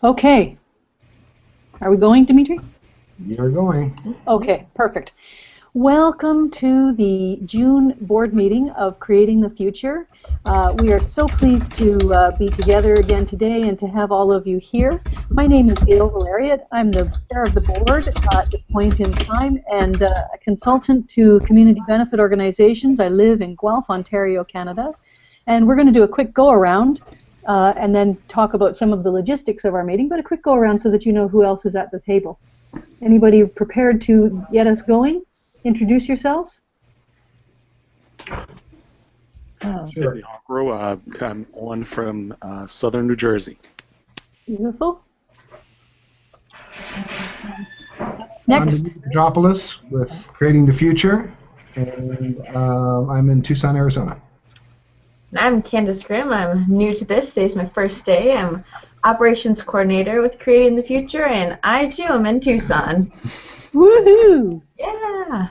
Okay. Are we going, Dimitri? You're going. Okay, perfect. Welcome to the June board meeting of Creating the Future. We are so pleased to be together again today and to have all of you here. My name is Gail Valeriot. I'm the chair of the board at this point in time and a consultant to community benefit organizations. I live in Guelph, Ontario, Canada. And we're going to do a quick go-around and then talk about some of the logistics of our meeting, but a quick go-around so that you know who else is at the table. Anybody prepared to get us going? Introduce yourselves. Sure. I'm Owen from southern New Jersey. Beautiful. Next. Next. I'm Metropolis with Creating the Future, and I'm in Tucson, Arizona. I'm Candace Grimm. I'm new to this. Today's my first day. I'm operations coordinator with Creating the Future, and I too am in Tucson. Woohoo! Yeah.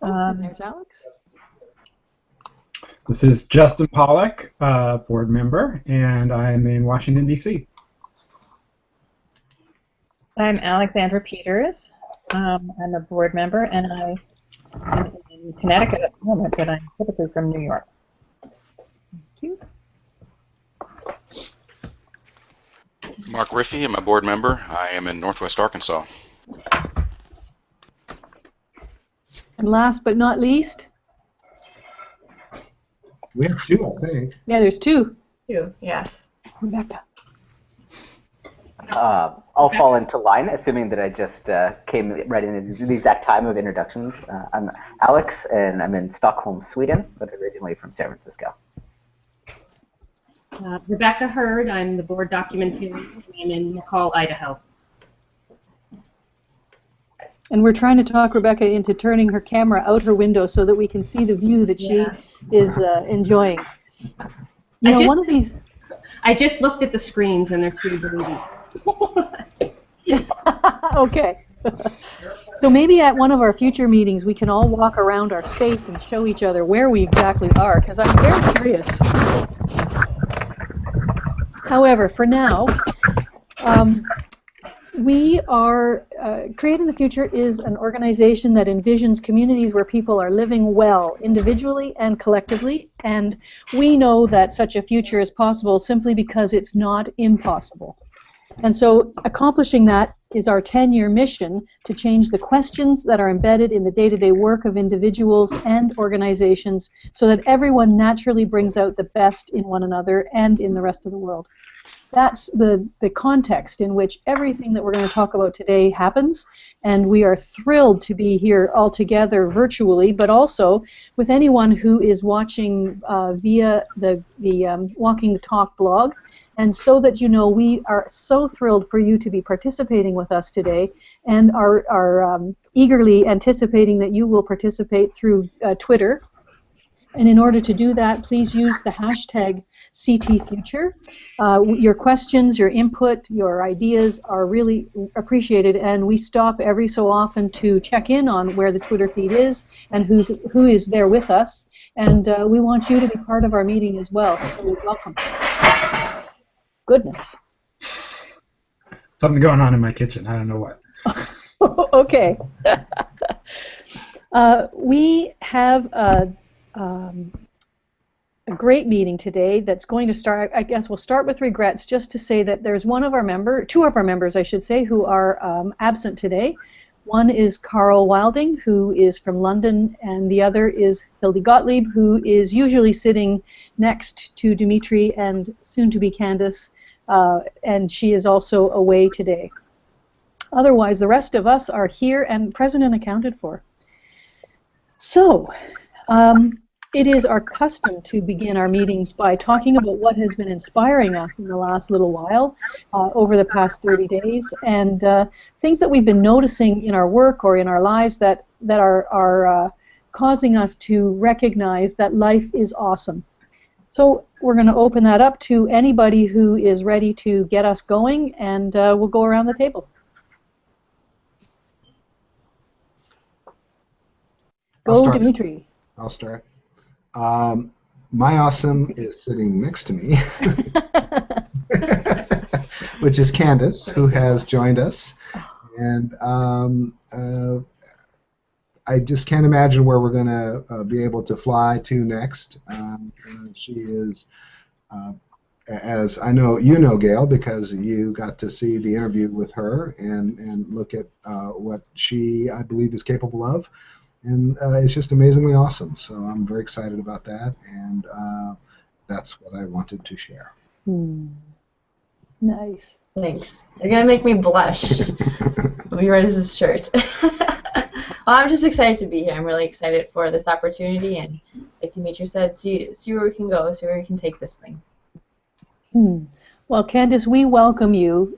There's Alex. This is Justin Pollock, board member, and I'm in Washington, D.C. I'm Alexandra Peters. I'm a board member, and I'm in Connecticut at the moment, but I'm typically from New York. Thank you. Mark Riffey, I'm a board member. I am in Northwest Arkansas. And last but not least. We have two, I think. Yeah, there's two. Two, yes. Rebecca. I'll fall into line, assuming that I just came right in at the exact time of introductions. I'm Alex, and I'm in Stockholm, Sweden, but originally from San Francisco. Rebecca Hurd, I'm the board documentarian, and I'm in McCall, Idaho. And we're trying to talk Rebecca into turning her camera out her window so that we can see the view that she is enjoying. You know, one of these. I just looked at the screens and they're too blue. Okay. So maybe at one of our future meetings we can all walk around our space and show each other where we exactly are, because I'm very curious. However, for now, we are Creating the Future is an organization that envisions communities where people are living well, individually and collectively, and we know that such a future is possible simply because it's not impossible. And so accomplishing that is our 10-year mission to change the questions that are embedded in the day-to-day work of individuals and organizations so that everyone naturally brings out the best in one another and in the rest of the world. That's the context in which everything that we're going to talk about today happens, and we are thrilled to be here all together virtually, but also with anyone who is watching via the Walking the Talk blog. And so that you know, we are so thrilled for you to be participating with us today and are eagerly anticipating that you will participate through Twitter. And in order to do that, please use the hashtag CTFuture. Your questions, your input, your ideas are really appreciated, and we stop every so often to check in on where the Twitter feed is and who is there with us. And we want you to be part of our meeting as well, so we welcome. Goodness. Something's going on in my kitchen. I don't know what. Okay. We have a great meeting today that's going to start. I guess we'll start with regrets, just to say that there's two of our members, I should say, who are absent today. One is Carl Wilding, who is from London, and the other is Hildy Gottlieb, who is usually sitting next to Dimitri and soon to be Candace, and she is also away today. Otherwise, the rest of us are here and present and accounted for. So, it is our custom to begin our meetings by talking about what has been inspiring us in the last little while, over the past 30 days, and things that we've been noticing in our work or in our lives that are causing us to recognize that life is awesome. So we're going to open that up to anybody who is ready to get us going, and we'll go around the table. Go, Dimitri. I'll start. My awesome is sitting next to me. which is Candace, who has joined us. And I just can't imagine where we're going to be able to fly to next. She is, as I know you know, Gail, because you got to see the interview with her and look at what she, I believe, is capable of. And it's just amazingly awesome. So I'm very excited about that. And that's what I wanted to share. Nice. Thanks. You're going to make me blush when we wear this shirt. Well, I'm just excited to be here. I'm really excited for this opportunity, and like Dimitri said, see where we can go, see where we can take this thing. Well, Candace, we welcome you.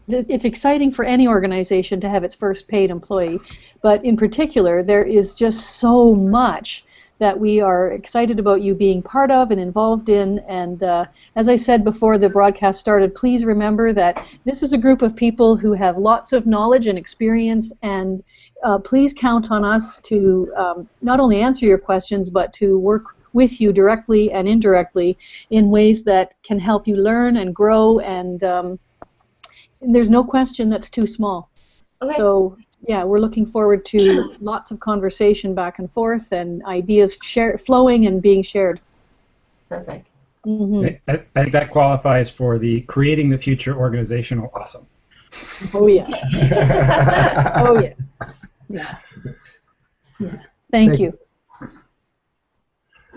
It's exciting for any organization to have its first paid employee, but in particular, there is just so much that we are excited about you being part of and involved in. And as I said before the broadcast started, please remember that this is a group of people who have lots of knowledge and experience, and please count on us to not only answer your questions, but to work with you directly and indirectly in ways that can help you learn and grow, and there's no question that's too small. Okay. So yeah, we're looking forward to lots of conversation back and forth and ideas flowing and being shared. Perfect. Mm-hmm. I think that qualifies for the Creating the Future organizational awesome. Oh yeah. Oh yeah. Yeah. Thank you.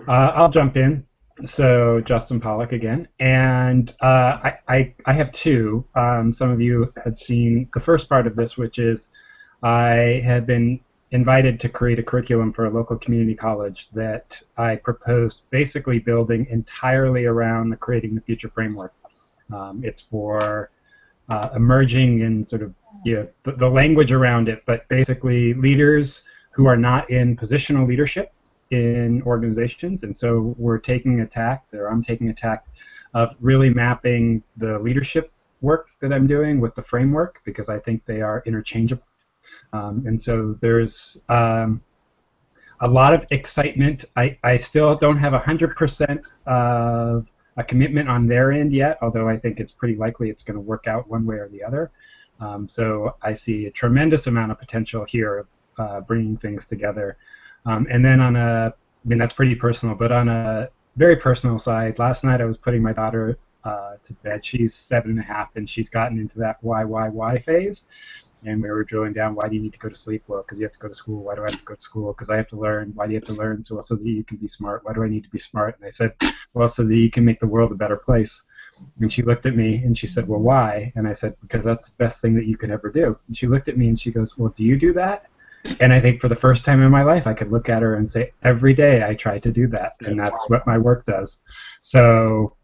I'll jump in. So Justin Pollock again, and I have two. Some of you have seen the first part of this, which is I have been invited to create a curriculum for a local community college that I proposed basically building entirely around the Creating the Future framework. It's for emerging and sort of the language around it, but basically leaders who are not in positional leadership in organizations, and so we're taking a tack, or I'm taking a tack of really mapping the leadership work that I'm doing with the framework, because I think they are interchangeable. And so there's a lot of excitement. I still don't have 100% of a commitment on their end yet, although I think it's pretty likely it's going to work out one way or the other. So I see a tremendous amount of potential here of bringing things together. And then on that's pretty personal, but on a very personal side, last night I was putting my daughter to bed. She's 7.5, and she's gotten into that why phase. And we were drilling down, why do you need to go to sleep? Well, because you have to go to school. Why do I have to go to school? Because I have to learn. Why do you have to learn? So that you can be smart. Why do I need to be smart? And I said, well, so that you can make the world a better place. And she looked at me and she said, well, why? And I said, because that's the best thing that you could ever do. And she looked at me and she goes, well, do you do that? And I think for the first time in my life, I could look at her and say, every day I try to do that, and that's what my work does. So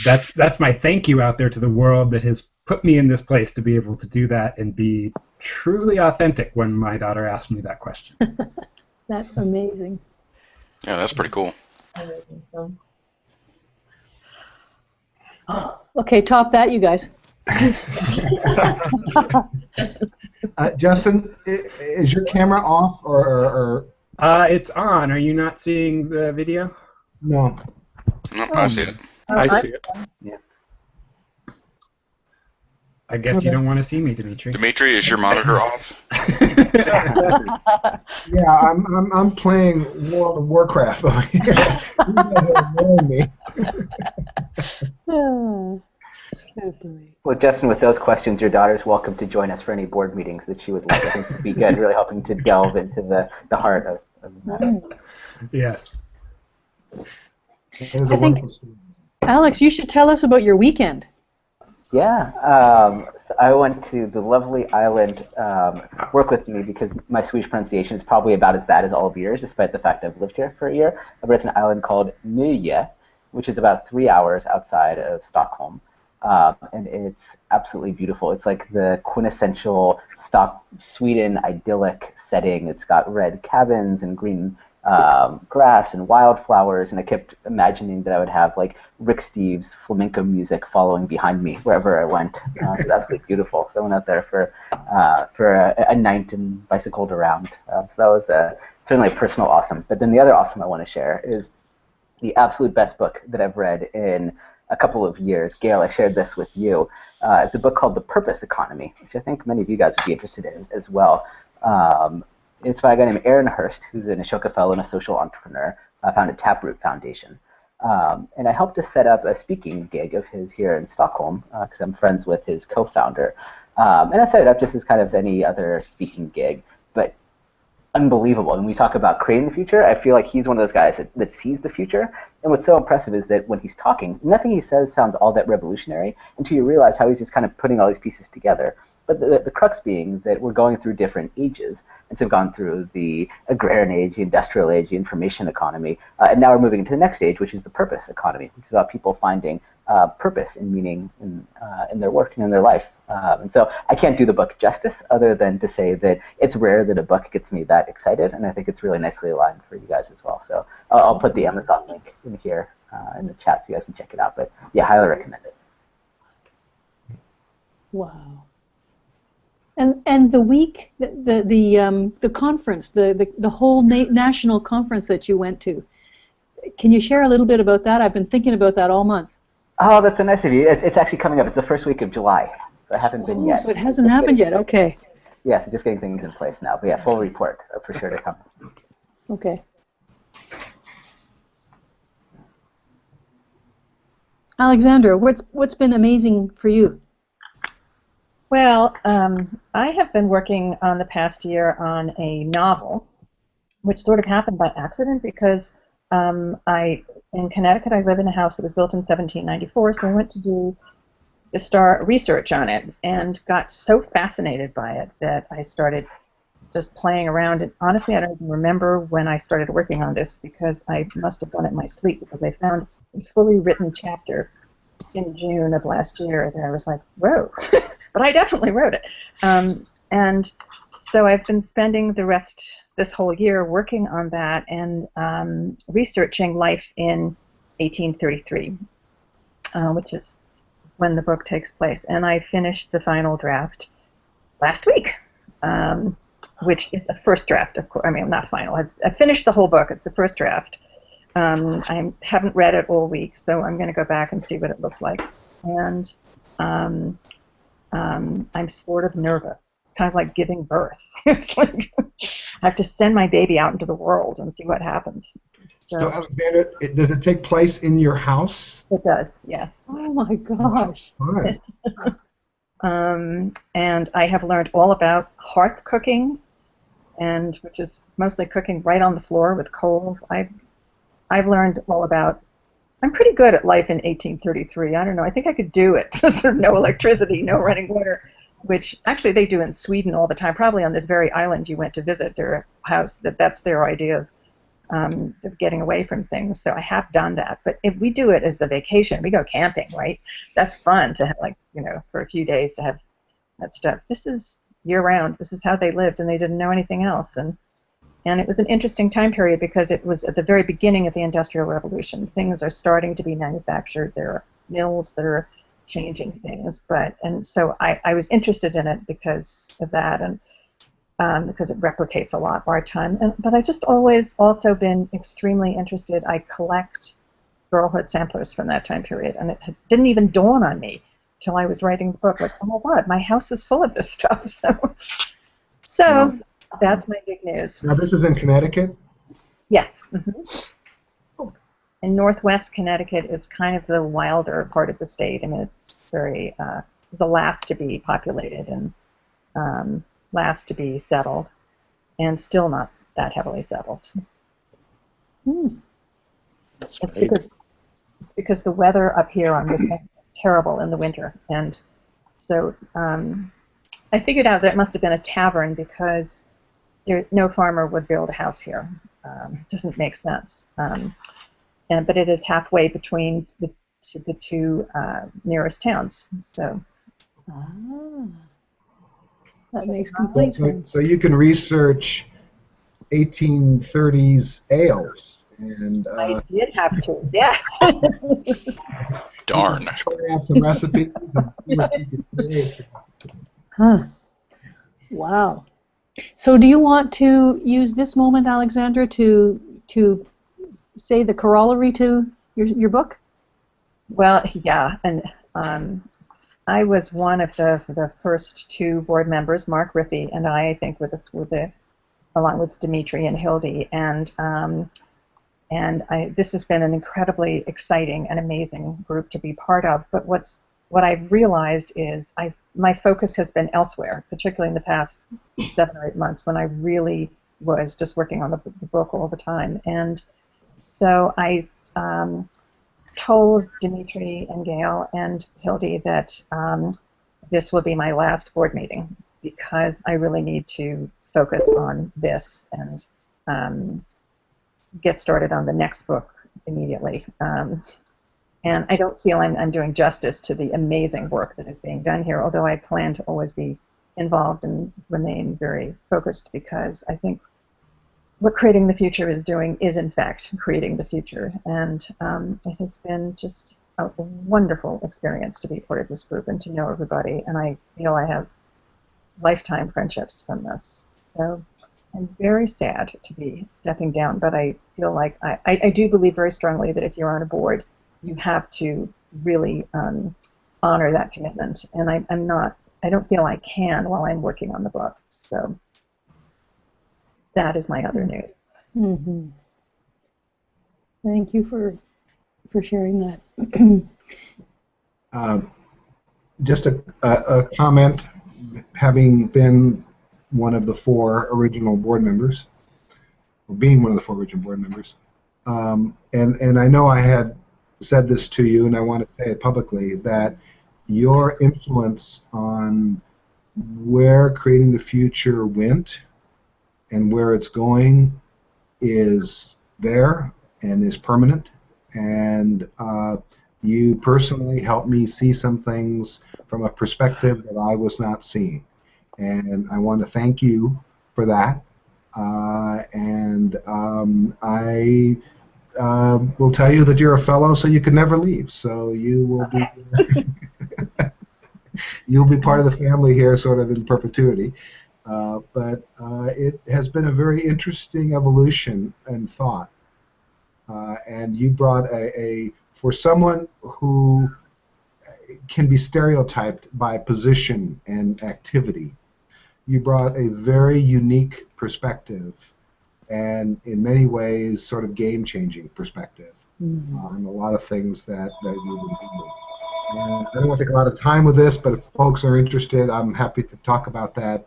that's my thank you out there to the world that has put me in this place to be able to do that and be truly authentic when my daughter asked me that question. That's amazing. Yeah, that's pretty cool. Okay, top that, you guys. Justin, is your camera off or? It's on. Are you not seeing the video? No. No, I see it. I see it. Yeah. I guess you don't want to see me, Dimitri. Dimitri, is your monitor off? Yeah, I'm playing World of Warcraft over here. You guys are annoying me. Well, Justin, with those questions, your daughter's welcome to join us for any board meetings that she would like. I think would be good, really helping to delve into the heart of the matter. Yes. It is a wonderful story. Alex, you should tell us about your weekend. Yeah, so I went to the lovely island, work with me because my Swedish pronunciation is probably about as bad as all of yours, despite the fact I've lived here for a year. But it's an island called Möje, which is about 3 hours outside of Stockholm. And it's absolutely beautiful. It's like the quintessential Sweden idyllic setting. It's got red cabins and green grass and wildflowers, and I kept imagining that I would have like Rick Steves flamenco music following behind me wherever I went. It's absolutely beautiful. So I went out there for a night and bicycled around. So that was certainly a personal awesome. But then the other awesome I want to share is the absolute best book that I've read in a couple of years. Gail, I shared this with you. It's a book called The Purpose Economy, which I think many of you guys would be interested in as well. It's by a guy named Aaron Hurst, who's an Ashoka Fellow and a social entrepreneur, founded Taproot Foundation. And I helped to set up a speaking gig of his here in Stockholm, because I'm friends with his co-founder. And I set it up just as kind of any other speaking gig, but unbelievable. When we talk about creating the future, I feel like he's one of those guys that sees the future. And what's so impressive is that when he's talking, nothing he says sounds all that revolutionary until you realize how he's just kind of putting all these pieces together. But the crux being that we're going through different ages. And so we've gone through the agrarian age, the industrial age, the information economy, and now we're moving into the next stage, which is the purpose economy, which is about people finding purpose and meaning in their work and in their life. And so I can't do the book justice other than to say that it's rare that a book gets me that excited, and I think it's really nicely aligned for you guys as well. So I'll put the Amazon link in here in the chat so you guys can check it out. But yeah, highly recommend it. Wow. And the week, the conference, the whole national conference that you went to, can you share a little bit about that? I've been thinking about that all month. Oh, that's so nice of you. It's actually coming up. It's the first week of July, so I haven't been yet. So it hasn't happened yet. Okay. Yeah, so just getting things in place now. But yeah, full report for sure to come. Okay. Alexandra, what's been amazing for you? Well, I have been working on the past year on a novel, which sort of happened by accident because in Connecticut, I live in a house that was built in 1794, so I went to do research on it and got so fascinated by it that I started just playing around. And honestly, I don't even remember when I started working on this because I must have done it in my sleep because I found a fully written chapter in June of last year that I was like, whoa. But I definitely wrote it. And so I've been spending this whole year working on that and researching life in 1833, which is when the book takes place. And I finished the final draft last week, which is the first draft, of course. I mean, not final. I've finished the whole book. It's the first draft. I haven't read it all week, so I'm going to go back and see what it looks like. And I'm sort of nervous. It's kind of like giving birth. It's like I have to send my baby out into the world and see what happens. So Alexandra, does it take place in your house? It does, yes. Oh my gosh. All right. And I have learned all about hearth cooking, and which is mostly cooking right on the floor with coals. I've learned all about. I'm pretty good at life in 1833. I don't know. I think I could do it. Sort of no electricity, no running water, which actually they do in Sweden all the time. Probably on this very island you went to visit, their house. That's their idea of getting away from things. So I have done that. But if we do it as a vacation, we go camping, right? That's fun to have, like, for a few days to have that stuff. This is year-round. This is how they lived, and they didn't know anything else. And it was an interesting time period because it was at the very beginning of the Industrial Revolution. Things are starting to be manufactured. There are mills that are changing things. And so I was interested in it because of that, and because it replicates a lot of our time. But I just always also been extremely interested. I collect girlhood samplers from that time period, and it didn't even dawn on me till I was writing the book. Like, oh my God, my house is full of this stuff. So that's my big news. Now this is in Connecticut? Yes. Mm-hmm. And Northwest Connecticut is kind of the wilder part of the state. I mean, it's very the last to be populated and last to be settled, and still not that heavily settled. That's It's great. because the weather up here on this end is terrible in the winter, and so I figured out that it must have been a tavern because no farmer would build a house here. It doesn't make sense. But it is halfway between the two nearest towns. So. That makes complete sense. So you can research 1830s ales, and I did have to, yes. Darn. try out some recipes. And see what you can create. Huh. Wow. So do you want to use this moment, Alexandra, to say the corollary to your book? Well, yeah, and I was one of the first two board members. Mark Riffey and I think, along with Dimitri and Hildy, and this has been an incredibly exciting and amazing group to be part of. But what I've realized is my focus has been elsewhere, particularly in the past 7 or 8 months when I really was just working on the book all the time. And so I told Dimitri and Gail and Hildy that this will be my last board meeting because I really need to focus on this and get started on the next book immediately. And I don't feel I'm doing justice to the amazing work that is being done here, although I plan to always be involved and remain very focused, because I think what Creating the Future is doing is, in fact, creating the future. And it has been just a wonderful experience to be part of this group and to know everybody. And I feel I have lifetime friendships from this. So I'm very sad to be stepping down, but I feel like I do believe very strongly that if you're on a board, you have to really honor that commitment. And I don't feel I can while I'm working on the book. So that is my other news. Mm-hmm. Thank you for sharing that. Just a comment, having been one of the 4 original board members, or being one of the 4 original board members, and I know I had said this to you, and I want to say it publicly, that your influence on where Creating the Future went and where it's going is there and is permanent. And you personally helped me see some things from a perspective that I was not seeing. And I want to thank you for that. I will tell you that you're a fellow, so you can never leave. So you will be you'll be part of the family here, sort of in perpetuity. But it has been a very interesting evolution in thought. And you brought for someone who can be stereotyped by position and activity, you brought a very unique perspective, and in many ways sort of game-changing perspective on a lot of things that we've been doing. And I don't want to take a lot of time with this, but if folks are interested, I'm happy to talk about that,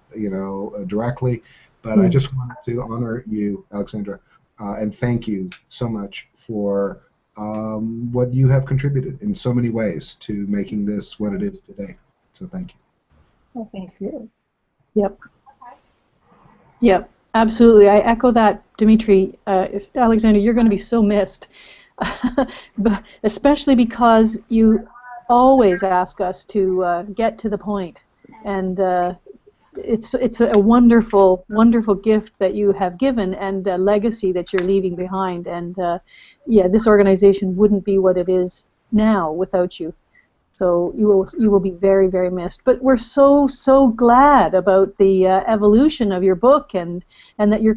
directly. But I just wanted to honor you, Alexandra, and thank you so much for what you have contributed in so many ways to making this what it is today. So thank you. Well, thank you. Yep. Yep. Absolutely. I echo that, Dimitri. Alexandra, you're going to be so missed, especially because you always ask us to get to the point, and it's a wonderful, wonderful gift that you have given, and a legacy that you're leaving behind. And yeah, this organization wouldn't be what it is now without you. So you will be very, very missed. But we're so glad about the evolution of your book, and that you've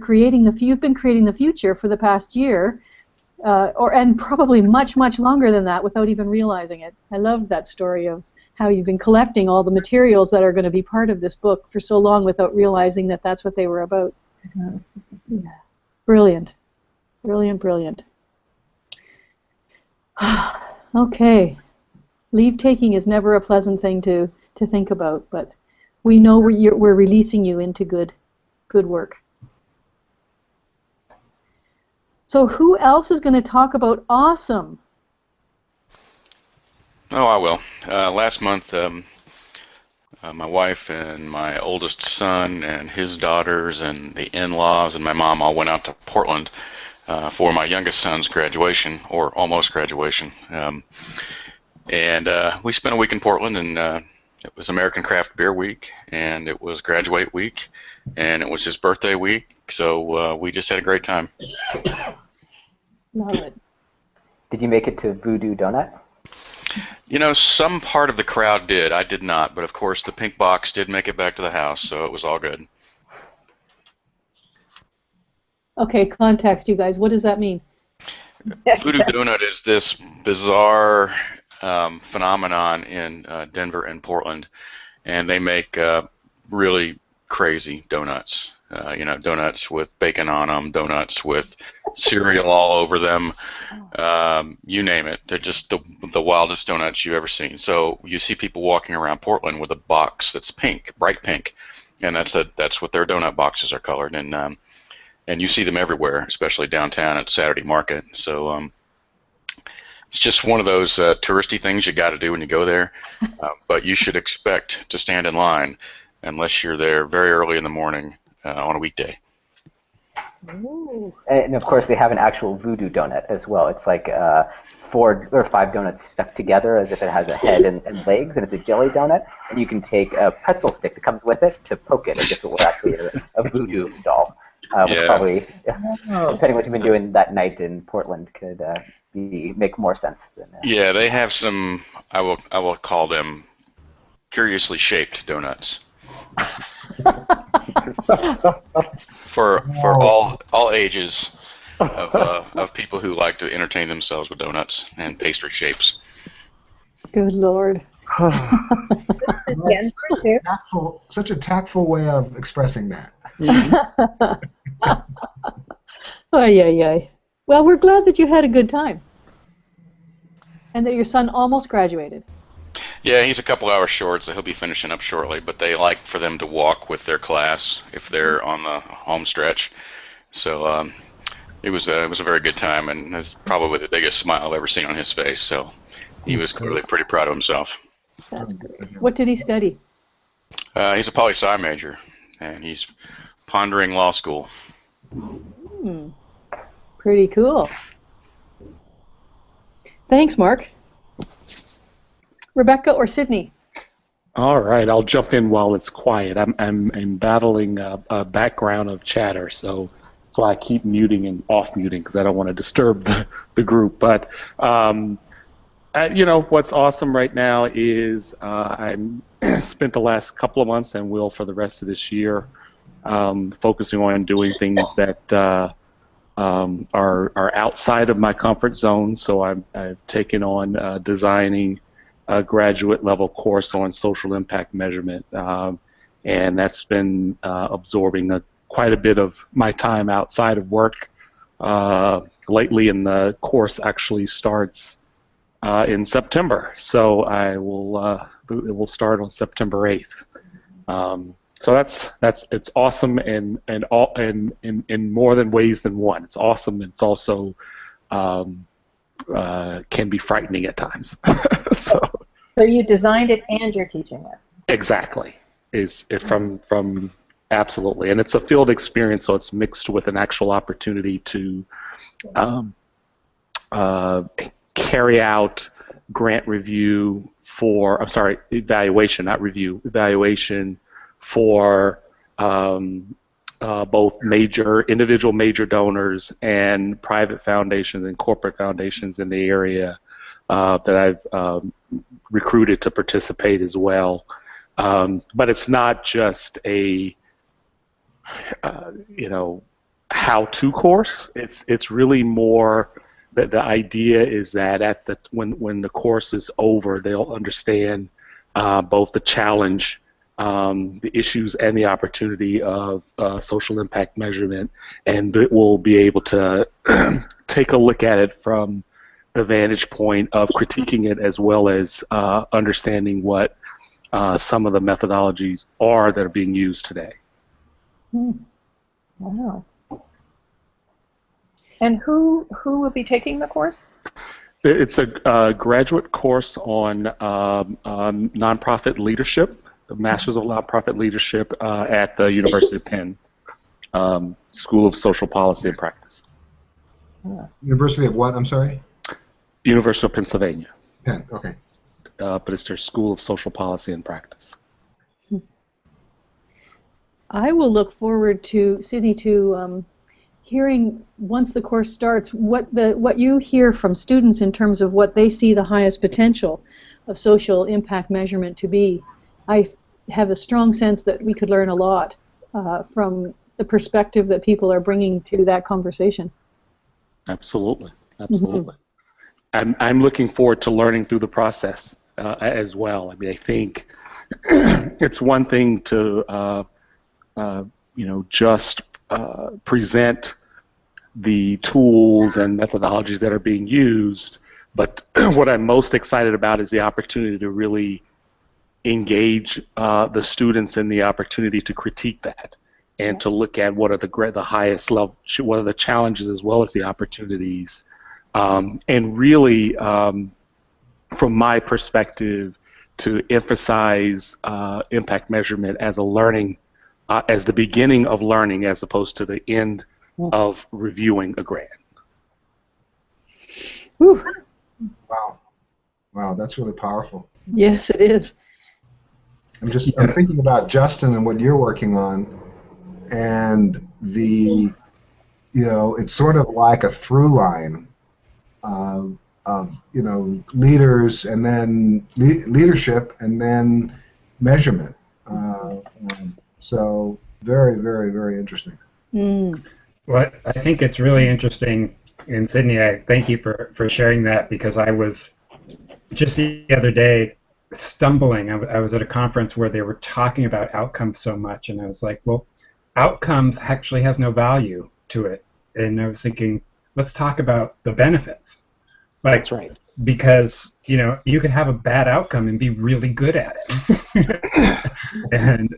been creating the future for the past year, and probably much longer than that without even realizing it. I love that story of how you've been collecting all the materials that are going to be part of this book for so long without realizing that that's what they were about. Mm-hmm. Yeah. Brilliant, brilliant. Okay. Leave taking is never a pleasant thing to think about, but we know we're releasing you into good work. So who else is going to talk about awesome? Oh, I will. Last month, my wife and my oldest son and his daughters and the in-laws and my mom all went out to Portland for my youngest son's graduation, or almost graduation. And we spent a week in Portland, and it was American Craft Beer Week, and it was Graduate Week, and it was his birthday week, so we just had a great time. Love it. Did you make it to Voodoo Donut? Some part of the crowd did. I did not, but of course the pink box did make it back to the house, so it was all good. Okay, context, you guys. What does that mean? Voodoo Donut is this bizarre phenomenon in Denver and Portland, and they make really crazy donuts. Donuts with bacon on them, donuts with cereal all over them, you name it. They're just the wildest donuts you've ever seen. So you see people walking around Portland with a box that's pink, bright pink, and that's what their donut boxes are colored, and you see them everywhere, especially downtown at Saturday Market. So it's just one of those touristy things you got to do when you go there, but you should expect to stand in line unless you're there very early in the morning on a weekday. Ooh. And of course, they have an actual voodoo donut as well. It's like 4 or 5 donuts stuck together as if it has a head and legs, and it's a jelly donut. And you can take a pretzel stick that comes with it to poke it as if it were actually a voodoo doll. Which probably, depending on what you've been doing that night in Portland, could make more sense than. Yeah, they have some. I will call them curiously shaped donuts. for all ages of people who like to entertain themselves with donuts and pastry shapes. Good Lord. Such a tactful way of expressing that. Ay, ay, ay. Well, we're glad that you had a good time and that your son almost graduated. Yeah, he's a couple hours short, so he'll be finishing up shortly. But they like for them to walk with their class if they're on the home stretch. So it was a very good time, and it's probably the biggest smile I've ever seen on his face. So he was clearly pretty proud of himself. That's great. What did he study? He's a poli-sci major, and he's pondering law school. Pretty cool. Thanks, Mark. Rebecca or Sydney? All right, I'll jump in while it's quiet. I'm battling a background of chatter, so that's why I keep muting and off muting because I don't want to disturb the group. But what's awesome right now is I'm spent the last couple of months and will for the rest of this year focusing on doing things that are outside of my comfort zone. So I've taken on designing a graduate level course on social impact measurement, and that's been absorbing quite a bit of my time outside of work lately, and the course actually starts in September, so it will start on September 8th. So it's awesome and in more than ways than one. It's awesome. It's also can be frightening at times. So you designed it and you're teaching it. Exactly. Is it from absolutely, and it's a field experience, so it's mixed with an actual opportunity to carry out grant review for. I'm sorry, evaluation, not review. Evaluation for both individual major donors and private foundations and corporate foundations in the area that I've recruited to participate as well. But it's not just a how-to course. It's really more that the idea is that when the course is over, they'll understand both the challenge, the issues, and the opportunity of social impact measurement, and it will be able to take a look at it from the vantage point of critiquing it, as well as understanding what some of the methodologies are that are being used today. Wow. And who will be taking the course? It's a graduate course on nonprofit leadership, the Masters of Nonprofit Leadership at the University of Penn School of Social Policy and Practice. University of what? I'm sorry? University of Pennsylvania. Penn, okay. But it's their School of Social Policy and Practice. I will look forward to, Sydney, to hearing, once the course starts, what you hear from students in terms of what they see the highest potential of social impact measurement to be. I have a strong sense that we could learn a lot from the perspective that people are bringing to that conversation. Absolutely, absolutely. I'm looking forward to learning through the process as well. I mean, I think it's one thing to just present the tools and methodologies that are being used, but what I'm most excited about is the opportunity to really engage the students in the opportunity to critique that and to look at what are the highest level, what are the challenges as well as the opportunities, and really, from my perspective, to emphasize impact measurement as a learning, as the beginning of learning as opposed to the end of reviewing a grant. Whew. Wow, that's really powerful. Yes, it is. I'm thinking about Justin and what you're working on, and it's sort of like a through line of leaders and then leadership and then measurement. So very, very, very interesting. Well, I think it's really interesting, and Sydney, I thank you for sharing that, because I was just the other day stumbling. I was at a conference where they were talking about outcomes so much, and I was like, well, outcomes actually has no value to it. And I was thinking, let's talk about the benefits. That's right. Because you could have a bad outcome and be really good at it, and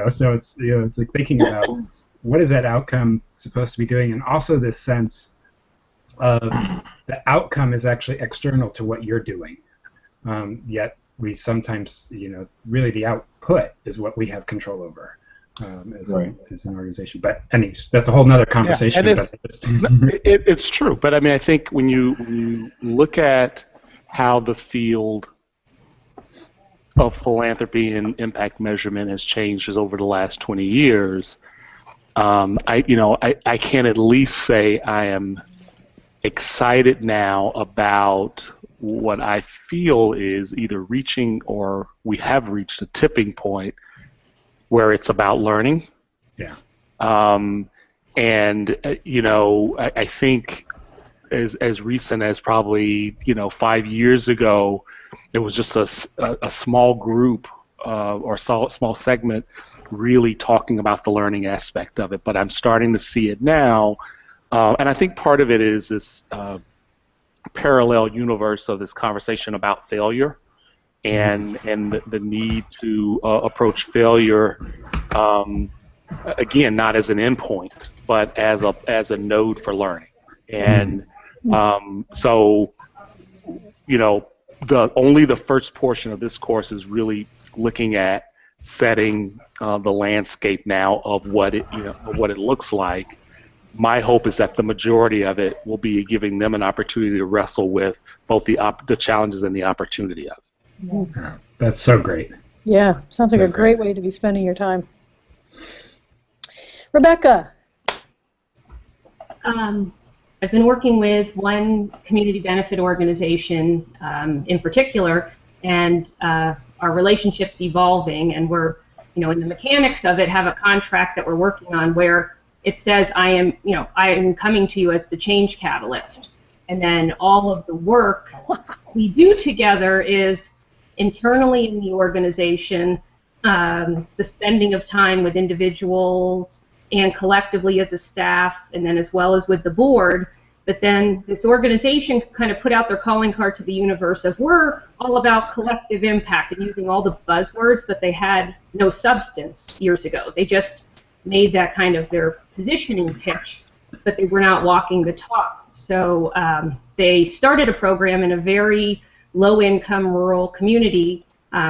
so it's like thinking about what is that outcome supposed to be doing, and also this sense of the outcome is actually external to what you're doing. Yet we sometimes, really the output is what we have control over as an organization. But anyways, that's a whole nother conversation. Yeah, it's true. But I mean, I think when you look at how the field of philanthropy and impact measurement has changed over the last 20 years, I can at least say I am excited now about what I feel is either reaching or we have reached a tipping point where it's about learning. Yeah. I think as recent as probably 5 years ago, it was just a small group or small segment really talking about the learning aspect of it. But I'm starting to see it now, and I think part of it is this parallel universe of this conversation about failure and the need to approach failure again, not as an endpoint, but as a node for learning. And so only the first portion of this course is really looking at setting the landscape now of what it looks like. My hope is that the majority of it will be giving them an opportunity to wrestle with both the challenges and the opportunity of it. Yeah, that's so great. Yeah, sounds like a great way to be spending your time. Rebecca. I've been working with one community benefit organization in particular, and our relationship's evolving, and we're, in the mechanics of it, have a contract that we're working on where it says I am coming to you as the change catalyst, and then all of the work we do together is internally in the organization, the spending of time with individuals and collectively as a staff, and then as well as with the board. But then this organization kind of put out their calling card to the universe of we're all about collective impact, and using all the buzzwords, but they had no substance years ago. They just made that kind of their positioning pitch, but they were not walking the talk. So they started a program in a very low-income rural community.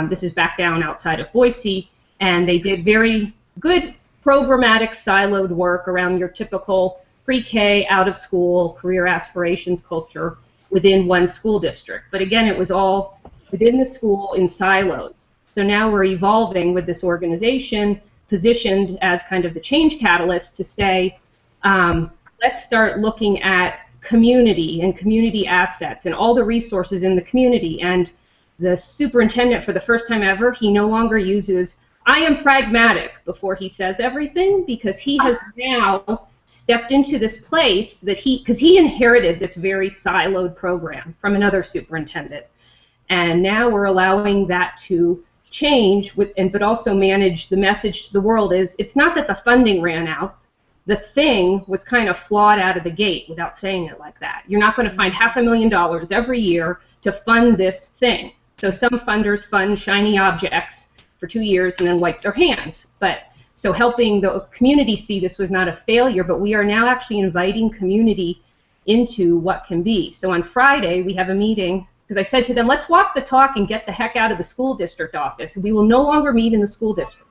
This is back down outside of Boise, and they did very good programmatic siloed work around your typical pre-K, out-of-school, career aspirations culture within one school district. But again, it was all within the school in silos. So now we're evolving with this organization positioned as kind of the change catalyst to say, let's start looking at community and community assets and all the resources in the community. And the superintendent, for the first time ever, he no longer uses I am pragmatic before he says everything, because he has now stepped into this place that because he inherited this very siloed program from another superintendent, and now we're allowing that to change but also manage the message to the world is it's not that the funding ran out. The thing was kind of flawed out of the gate without saying it like that. You're not going to find $500,000 every year to fund this thing. So some funders fund shiny objects for 2 years and then wipe their hands. But so helping the community see this was not a failure, but we are now actually inviting community into what can be. So on Friday we have a meeting because I said to them, let's walk the talk and get the heck out of the school district office. We will no longer meet in the school district.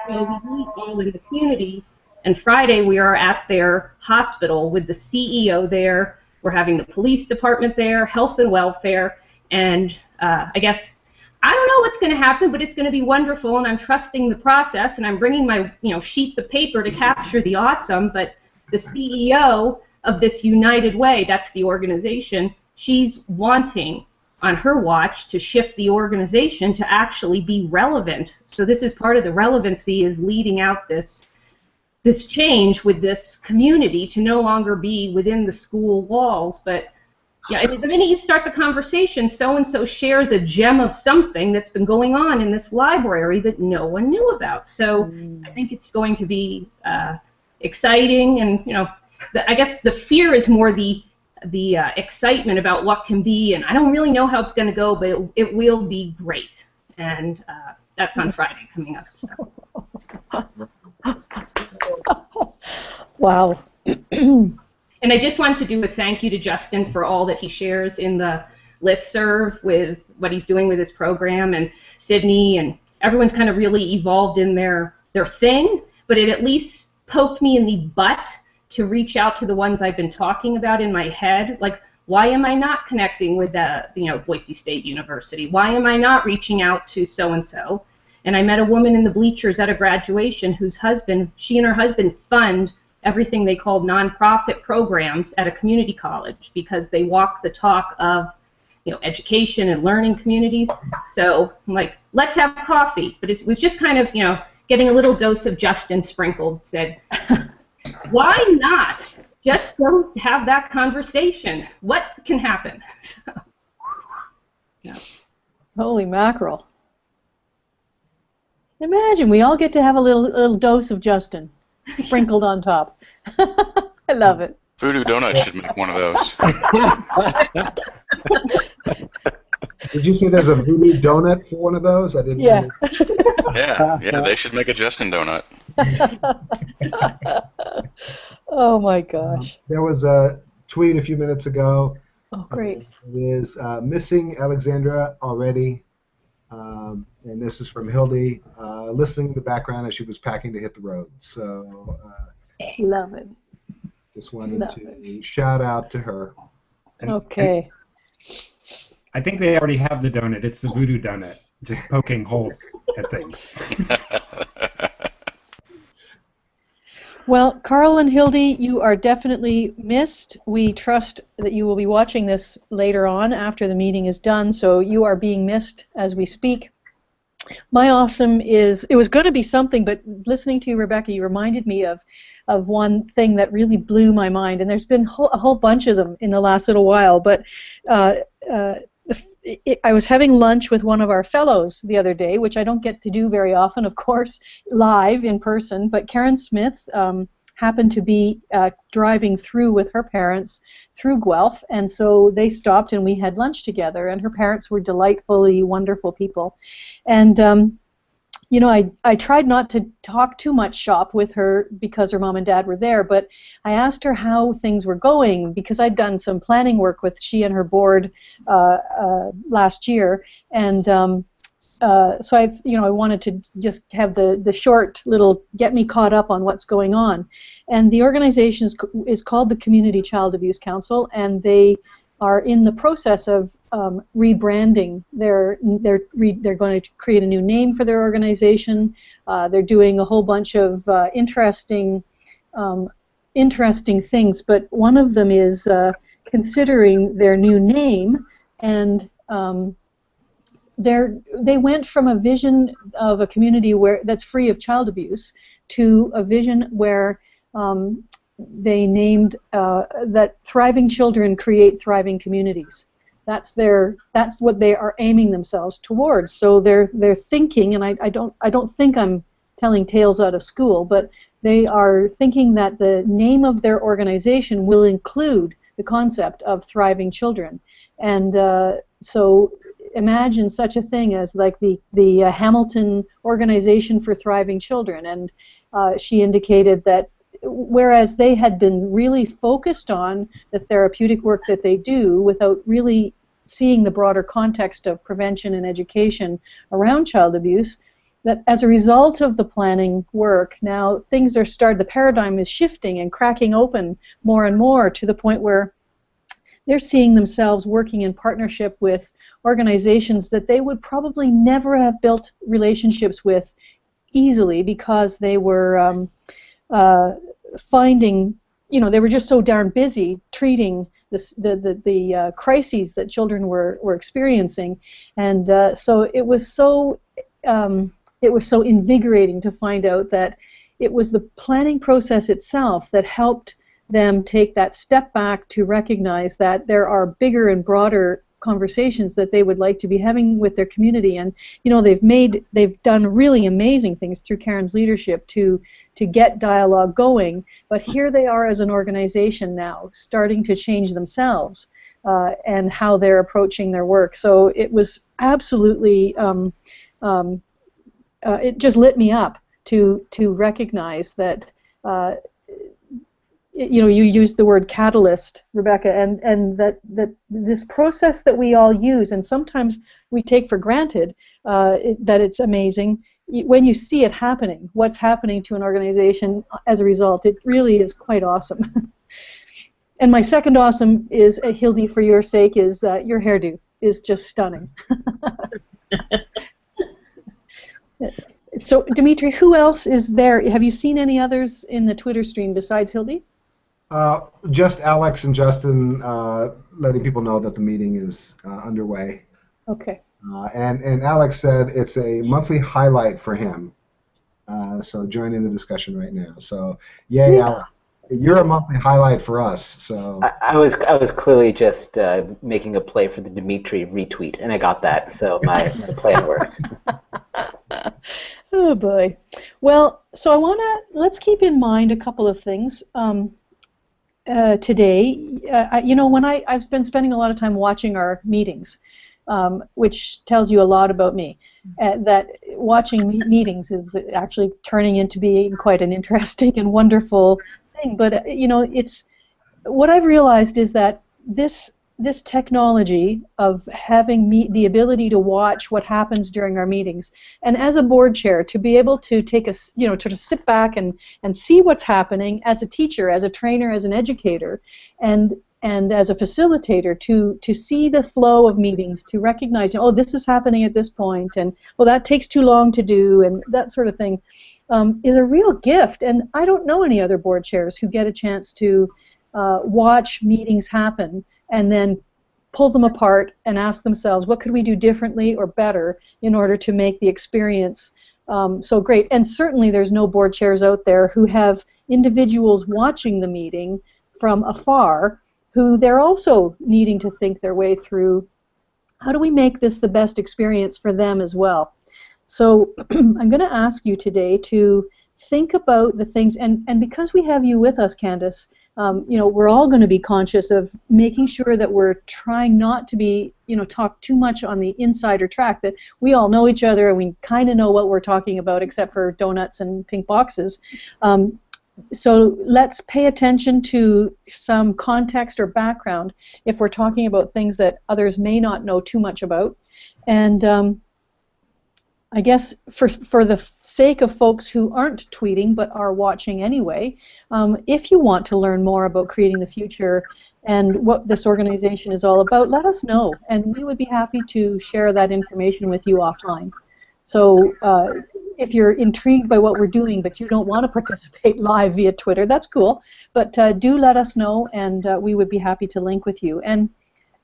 So we meet all in the community. And Friday we are at their hospital with the CEO there. We're having the police department there, health and welfare, and I guess I don't know what's going to happen, but it's going to be wonderful, and I'm trusting the process, and I'm bringing my sheets of paper to capture the awesome. But the CEO of this United Way, that's the organization, she's wanting on her watch to shift the organization to actually be relevant. So this is part of the relevancy is leading out this change with this community to no longer be within the school walls. But yeah, the minute you start the conversation, so-and-so shares a gem of something that's been going on in this library that no one knew about. So I think it's going to be exciting, and I guess the fear is more the excitement about what can be, and I don't really know how it's going to go, but it will be great. And that's on Friday coming up. So. Wow. And I just want to do a thank you to Justin for all that he shares in the listserv with what he's doing with his program, and Sydney, and everyone's kind of really evolved in their thing, but it at least poked me in the butt to reach out to the ones I've been talking about in my head, like why am I not connecting with Boise State University? Why am I not reaching out to so-and-so? And I met a woman in the bleachers at a graduation whose husband, she and her husband fund everything they call nonprofit programs at a community college because they walk the talk of education and learning communities. So I'm like, let's have coffee. But it was just kind of getting a little dose of Justin sprinkled. Said, why not just go have that conversation? What can happen? So, yeah. Holy mackerel. Imagine we all get to have a little dose of Justin sprinkled on top. I love it. Voodoo Donuts should make one of those. Did you say there's a Voodoo Donut for one of those? I didn't. Yeah. Yeah, they should make a Justin Donut. Oh my gosh. There was a tweet a few minutes ago. Oh, great. It is missing Alexandra already. And this is from Hildy, listening in the background as she was packing to hit the road. So love it. Just wanted to shout out to her. Okay. I think they already have the donut. It's the Voodoo Donut, just poking holes at things. Well, Carl and Hildy, you are definitely missed. We trust that you will be watching this later on after the meeting is done, so you are being missed as we speak. My awesome is, it was going to be something, but listening to you, Rebecca, you reminded me of one thing that really blew my mind, and there's been a whole bunch of them in the last little while, but I was having lunch with one of our fellows the other day, which I don't get to do very often, of course, live in person, but Karen Smith happened to be driving through with her parents through Guelph, and so they stopped and we had lunch together, and her parents were delightfully wonderful people. And I tried not to talk too much shop with her because her mom and dad were there, but I asked her how things were going because I'd done some planning work with she and her board last year, and so I wanted to just have the short little get me caught up on what's going on. And the organization is called the Community Child Abuse Council, and they are in the process of rebranding. They're going to create a new name for their organization. They're doing a whole bunch of interesting things, but one of them is considering their new name, and they went from a vision of a community that's free of child abuse to a vision where they named that thriving children create thriving communities. That's what they are aiming themselves towards. So they're thinking, and I don't think I'm telling tales out of school, but they are thinking that the name of their organization will include the concept of thriving children. And so imagine such a thing as like the Hamilton Organization for Thriving Children. And she indicated that whereas they had been really focused on the therapeutic work that they do without really seeing the broader context of prevention and education around child abuse, that as a result of the planning work, now the paradigm is shifting and cracking open more and more to the point where they're seeing themselves working in partnership with organizations that they would probably never have built relationships with easily because they were finding, they were just so darn busy treating the crises that children were experiencing, and so it was so invigorating to find out that it was the planning process itself that helped them take that step back to recognize that there are bigger and broader conversations that they would like to be having with their community. And they've done really amazing things through Karen's leadership to get dialogue going, but here they are as an organization now starting to change themselves and how they're approaching their work. So it was absolutely it just lit me up to recognize that you used the word catalyst, Rebecca, and that this process that we all use and sometimes we take for granted that it's amazing. When you see it happening, what's happening to an organization as a result, it really is quite awesome. And my second awesome is, Hildy, for your sake, is your hairdo is just stunning. So, Dimitri, who else is there? Have you seen any others in the Twitter stream besides Hildy? Just Alex and Justin letting people know that the meeting is underway. Okay. And Alex said it's a monthly highlight for him. So join in the discussion right now. So yay, yeah. Alex. You're a monthly highlight for us. So I was clearly just making a play for the Dimitri retweet, and I got that. So my plan worked. Oh boy. Well, so let's keep in mind a couple of things. Today, when I've been spending a lot of time watching our meetings, which tells you a lot about me. That watching meetings is actually turning into being quite an interesting and wonderful thing. But it's what I've realized is that this technology of having the ability to watch what happens during our meetings, and as a board chair to be able to take to sit back and see what's happening as a teacher, as a trainer, as an educator, and as a facilitator to see the flow of meetings, to recognize, oh, this is happening at this point, and well, that takes too long to do, and that sort of thing, is a real gift. And I don't know any other board chairs who get a chance to watch meetings happen and then pull them apart and ask themselves, what could we do differently or better in order to make the experience so great? And certainly there's no board chairs out there who have individuals watching the meeting from afar who they're also needing to think their way through, how do we make this the best experience for them as well? So I'm going to ask you today to think about the things, and because we have you with us, Candace, we're all going to be conscious of making sure that we're trying not to be, talk too much on the insider track, that we all know each other and we kind of know what we're talking about except for donuts and pink boxes. So let's pay attention to some context or background if we're talking about things that others may not know too much about. And I guess for the sake of folks who aren't tweeting but are watching anyway, if you want to learn more about Creating the Future and what this organization is all about, let us know, and we would be happy to share that information with you offline. So if you're intrigued by what we're doing but you don't want to participate live via Twitter, that's cool, but do let us know, and we would be happy to link with you. And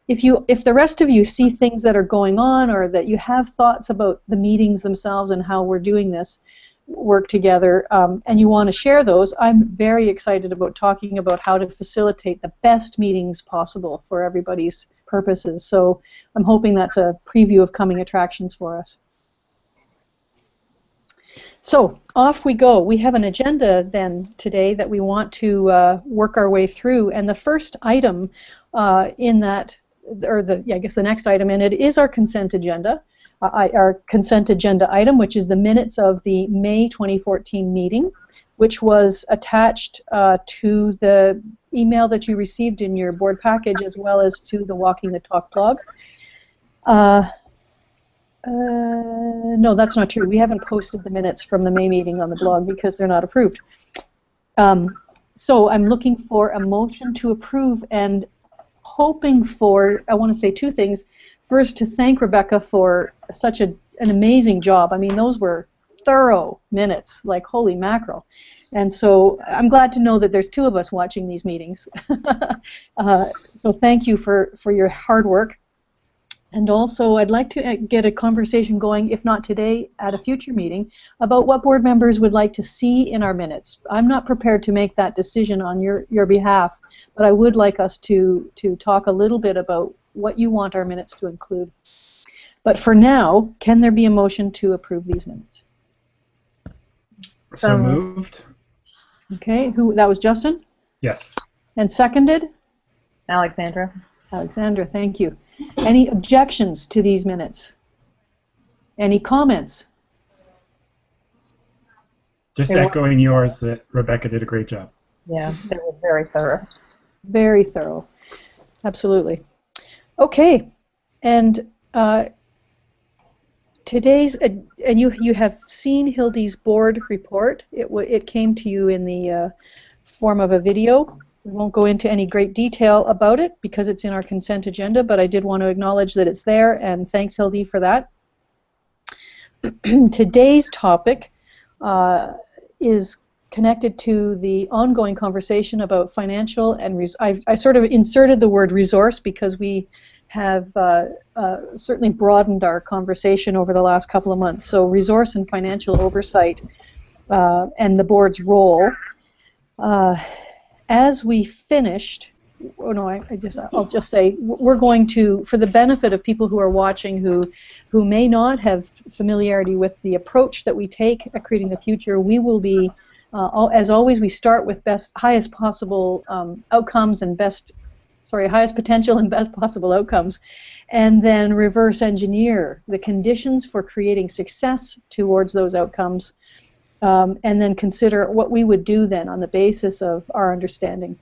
if the rest of you see things that are going on or that you have thoughts about the meetings themselves and how we're doing this, work together, and you want to share those, I'm very excited about talking about how to facilitate the best meetings possible for everybody's purposes. So I'm hoping that's a preview of coming attractions for us. So off we go. We have an agenda then today that we want to work our way through, and the first item in that, or I guess the next item in it, is our consent agenda. Our consent agenda item, which is the minutes of the May 2014 meeting, which was attached to the email that you received in your board package, as well as to the Walking the Talk blog. No, that's not true. We haven't posted the minutes from the May meeting on the blog because they're not approved. So I'm looking for a motion to approve, and hoping for, I want to say two things. First, to thank Rebecca for such an amazing job. I mean, those were thorough minutes, like holy mackerel. And so I'm glad to know that there's two of us watching these meetings. So thank you for your hard work. And also, I'd like to get a conversation going, if not today, at a future meeting, about what board members would like to see in our minutes. I'm not prepared to make that decision on your behalf, but I would like us to talk a little bit about what you want our minutes to include. But for now, can there be a motion to approve these minutes? So moved. Okay, that was Justin? Yes. And seconded? Alexandra. Alexandra, thank you. Any objections to these minutes? Any comments? Just echoing yours, that Rebecca did a great job. Yeah, they were very thorough. Very thorough. Absolutely. Okay, and today's, and you have seen Hildy's board report. It came to you in the form of a video. We won't go into any great detail about it because it's in our consent agenda, but I did want to acknowledge that it's there, and thanks, Hildy, for that. Today's topic is connected to the ongoing conversation about financial and I sort of inserted the word resource because we have certainly broadened our conversation over the last couple of months. So resource and financial oversight and the board's role. As we finished, I'll just say we're going to, for the benefit of people who are watching who may not have familiarity with the approach that we take at Creating the Future, we will be, as always, we start with highest possible outcomes and highest potential and best possible outcomes, and then reverse engineer the conditions for creating success towards those outcomes. And then consider what we would do then on the basis of our understanding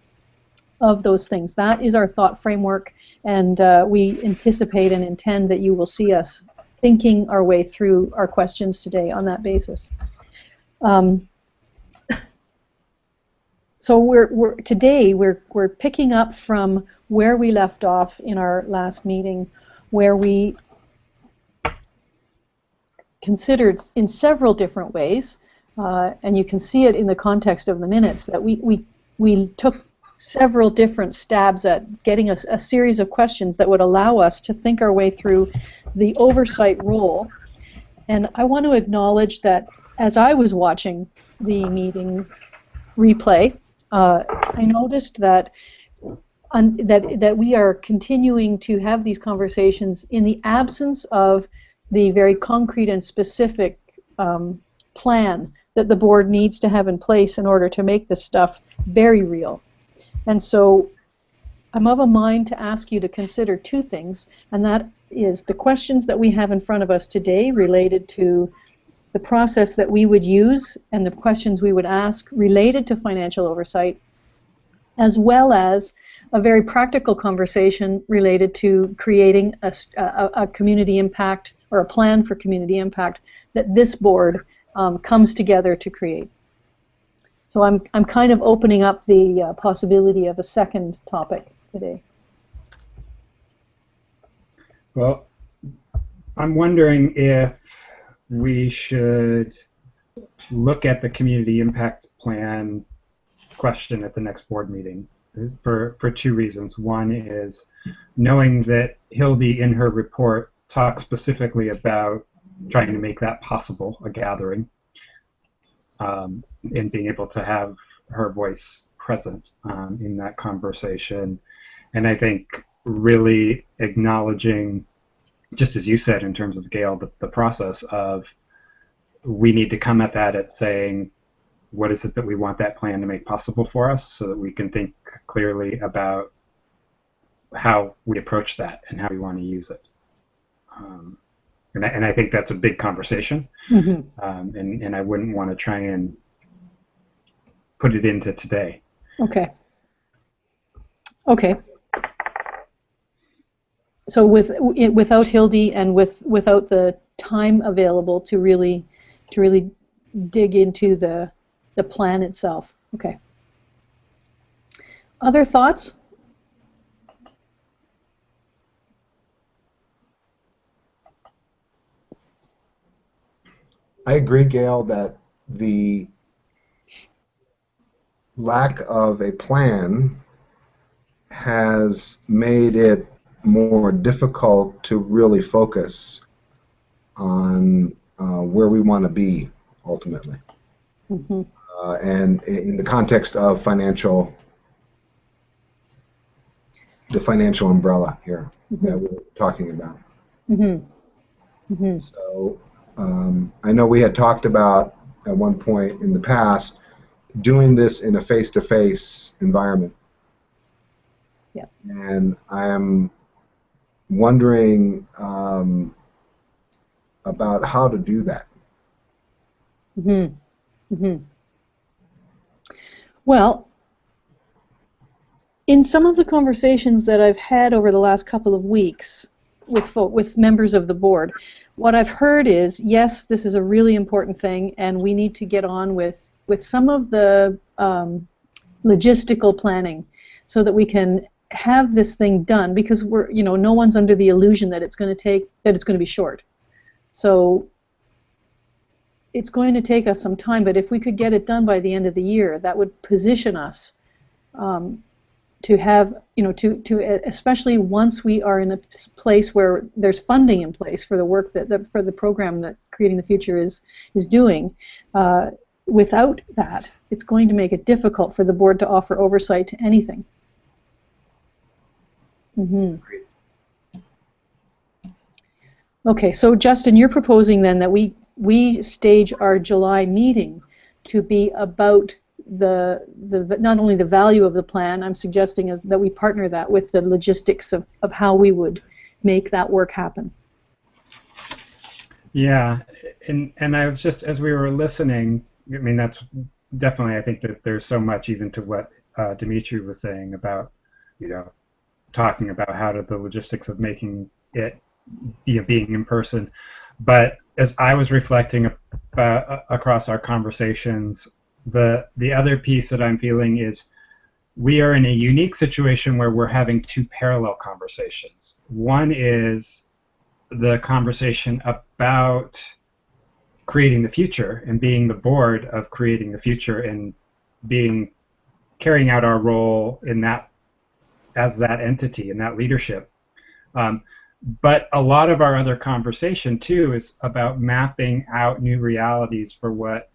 of those things. That is our thought framework, and we anticipate and intend that you will see us thinking our way through our questions today on that basis. So today we're picking up from where we left off in our last meeting, where we considered in several different ways. And you can see it in the context of the minutes that we took several different stabs at getting a series of questions that would allow us to think our way through the oversight role. And I want to acknowledge that as I was watching the meeting replay, I noticed that we are continuing to have these conversations in the absence of the very concrete and specific plan that the board needs to have in place in order to make this stuff very real. And so I'm of a mind to ask you to consider two things, and that is the questions that we have in front of us today related to the process that we would use and the questions we would ask related to financial oversight, as well as a very practical conversation related to creating a community impact or a plan for community impact that this board comes together to create. So I'm kind of opening up the possibility of a second topic today. Well, I'm wondering if we should look at the community impact plan question at the next board meeting for two reasons. One is knowing that Hildy in her report talks specifically about trying to make that possible, a gathering. in being able to have her voice present in that conversation. And I think really acknowledging, just as you said in terms of Gail, the process of we need to come at that at saying, what is it that we want that plan to make possible for us, so that we can think clearly about how we approach that and how we want to use it. And I think that's a big conversation, and I wouldn't want to try and put it into today. Okay. Okay. So without Hildy and without the time available to really dig into the plan itself. Okay. Other thoughts? I agree, Gail, that the lack of a plan has made it more difficult to really focus on where we want to be ultimately. And in the context of the financial umbrella here that we're talking about. So I know we had talked about at one point in the past doing this in a face-to-face environment. Yeah. And I am wondering about how to do that. Well, in some of the conversations that I've had over the last couple of weeks with members of the board, what I've heard is, yes, this is a really important thing, and we need to get on with some of the logistical planning so that we can have this thing done, because no one's under the illusion that it's going to be short. So it's going to take us some time, but if we could get it done by the end of the year, that would position us to have, especially once we are in a place where there's funding in place for the work for the program that Creating the Future is doing. Without that, it's going to make it difficult for the board to offer oversight to anything. Okay, so Justin, you're proposing then that we stage our July meeting to be about the not only the value of the plan. I'm suggesting that we partner that with the logistics of how we would make that work happen. Yeah, and I was just, as we were listening, I mean, that's definitely, I think that there's so much even to what Dimitri was saying about, talking about how to the logistics of making it, being in person. But as I was reflecting across our conversations, the other piece that I'm feeling is we are in a unique situation where we're having two parallel conversations. One is the conversation about creating the future and being the board of creating the future and carrying out our role in that as that entity and that leadership. But a lot of our other conversation too is about mapping out new realities for what,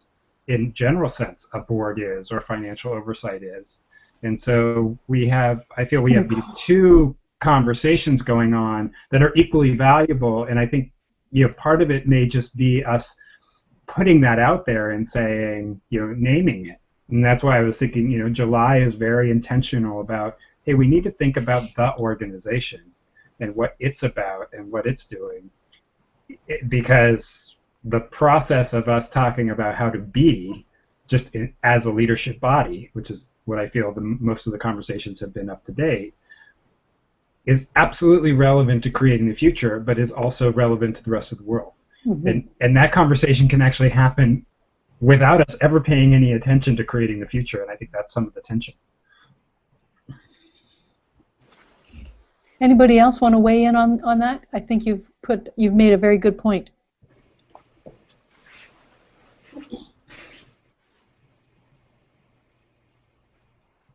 in general sense, a board is or financial oversight is. And so I feel we have these two conversations going on that are equally valuable, and I think part of it may just be us putting that out there and saying, naming it. And that's why I was thinking, July is very intentional about, hey, we need to think about the organization and what it's about and what it's doing, because the process of us talking about how to be just as a leadership body, which is what I feel most of the conversations have been up to date, is absolutely relevant to creating the future, but is also relevant to the rest of the world. And that conversation can actually happen without us ever paying any attention to creating the future, and I think that's some of the tension. Anybody else want to weigh in on that? I think you've made a very good point.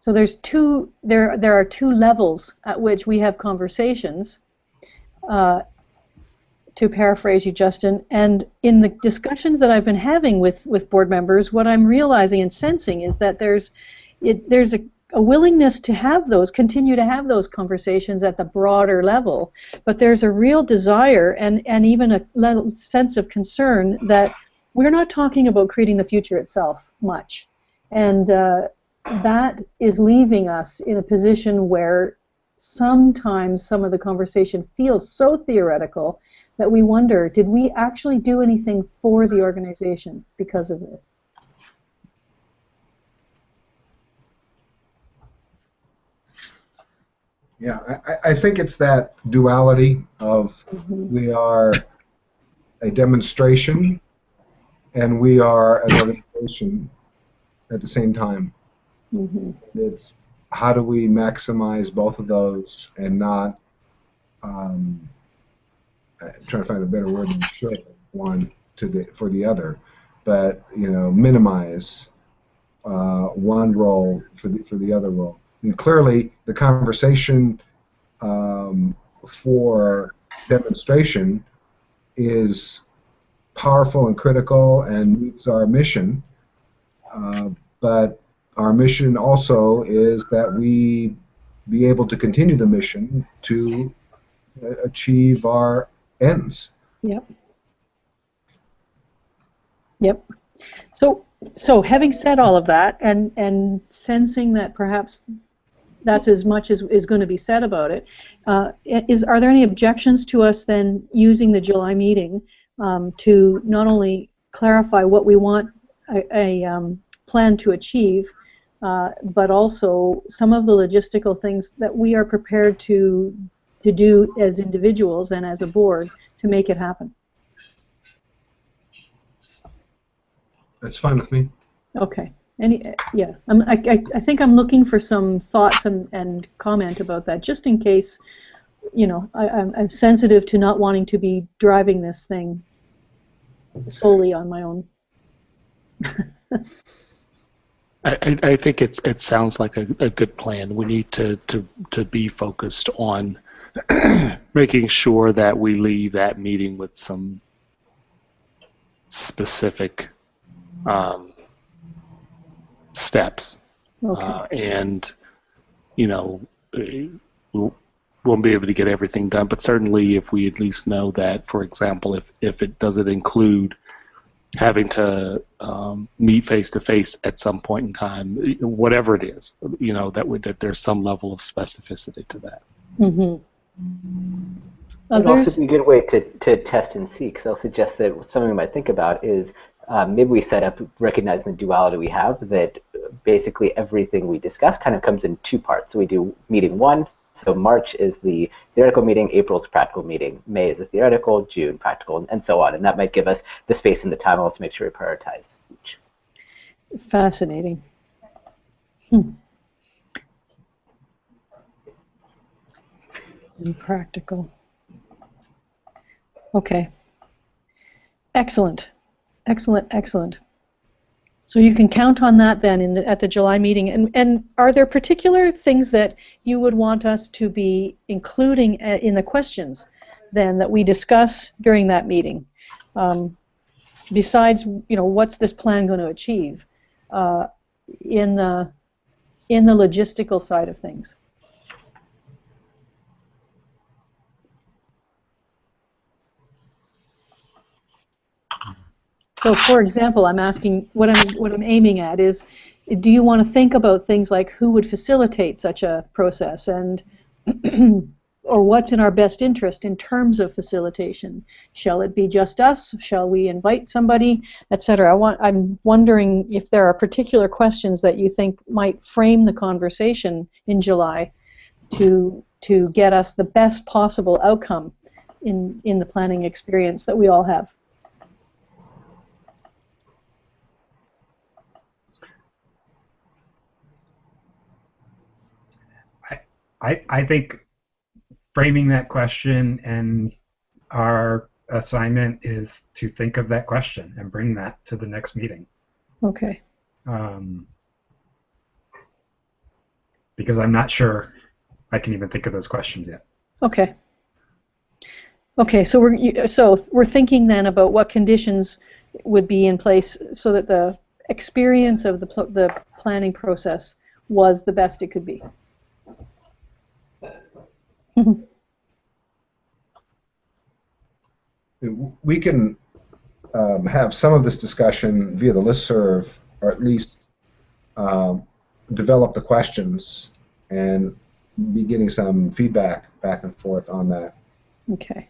So there are two levels at which we have conversations. to paraphrase you, Justin. And in the discussions that I've been having with board members, what I'm realizing and sensing is that there's a willingness to continue to have those conversations at the broader level, but there's a real desire and even a sense of concern that we're not talking about creating the future itself much. And that is leaving us in a position where sometimes some of the conversation feels so theoretical that we wonder, did we actually do anything for the organization because of this? Yeah, I think it's that duality of we are a demonstration and we are an organization at the same time. It's how do we maximize both of those and not, I'm trying to find a better word than should, one for the other, but minimize one role for the other role. And clearly, the conversation for demonstration is powerful and critical and meets our mission, but our mission also is that we be able to continue the mission to achieve our ends. Yep. So having said all of that, and sensing that perhaps that's as much as is going to be said about it, are there any objections to us then using the July meeting to not only clarify what we want a plan to achieve, but also some of the logistical things that we are prepared to do as individuals and as a board to make it happen? That's fine with me. Okay. I think I'm looking for some thoughts and comment about that, just in case, I'm sensitive to not wanting to be driving this thing solely on my own. I think it sounds like a good plan. We need to be focused on making sure that we leave that meeting with some specific steps. Okay. And we won't be able to get everything done, but certainly if we at least know that, for example, if it doesn't include having to meet face-to-face at some point in time, whatever it is, that there's some level of specificity to that. It would also be a good way to test and see, because I'll suggest that something we might think about is maybe we set up, recognizing the duality we have, that basically everything we discuss kind of comes in two parts. So we do meeting one, so March is the theoretical meeting, April is the practical meeting, May is the theoretical, June practical, and so on. And that might give us the space and the time also to make sure we prioritize each. Fascinating. And practical. Okay. Excellent. Excellent. So you can count on that then at the July meeting. And are there particular things that you would want us to be including in the questions then that we discuss during that meeting? Besides, what's this plan going to achieve in the logistical side of things? So, for example, I'm asking, what I'm aiming at is, do you want to think about things like who would facilitate such a process, and or what's in our best interest in terms of facilitation? Shall it be just us? Shall we invite somebody, etc.? I'm wondering if there are particular questions that you think might frame the conversation in July to get us the best possible outcome in the planning experience that we all have. I think framing that question and our assignment is to think of that question and bring that to the next meeting. Okay. Because I'm not sure I can even think of those questions yet. Okay. Okay, so we're thinking then about what conditions would be in place so that the experience of the planning process was the best it could be. We can have some of this discussion via the listserv, or at least develop the questions and be getting some feedback back and forth on that. Okay.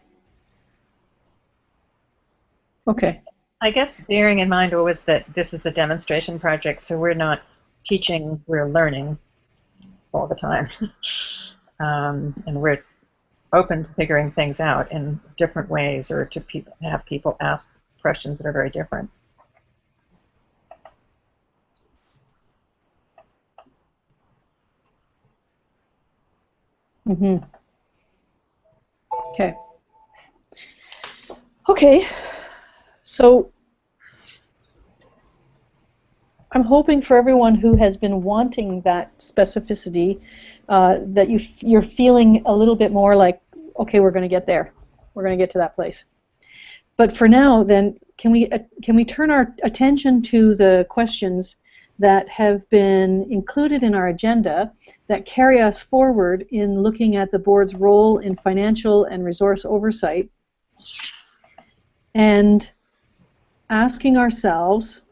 Okay. I guess bearing in mind always that this is a demonstration project, so we're not teaching, we're learning all the time. And we're open to figuring things out in different ways, or to have people ask questions that are very different. Mm-hmm. Okay. Okay. So I'm hoping for everyone who has been wanting that specificity that you're feeling a little bit more like, okay, we're going to get there. We're going to get to that place. But for now, then, can we turn our attention to the questions that have been included in our agenda that carry us forward in looking at the board's role in financial and resource oversight, and asking ourselves,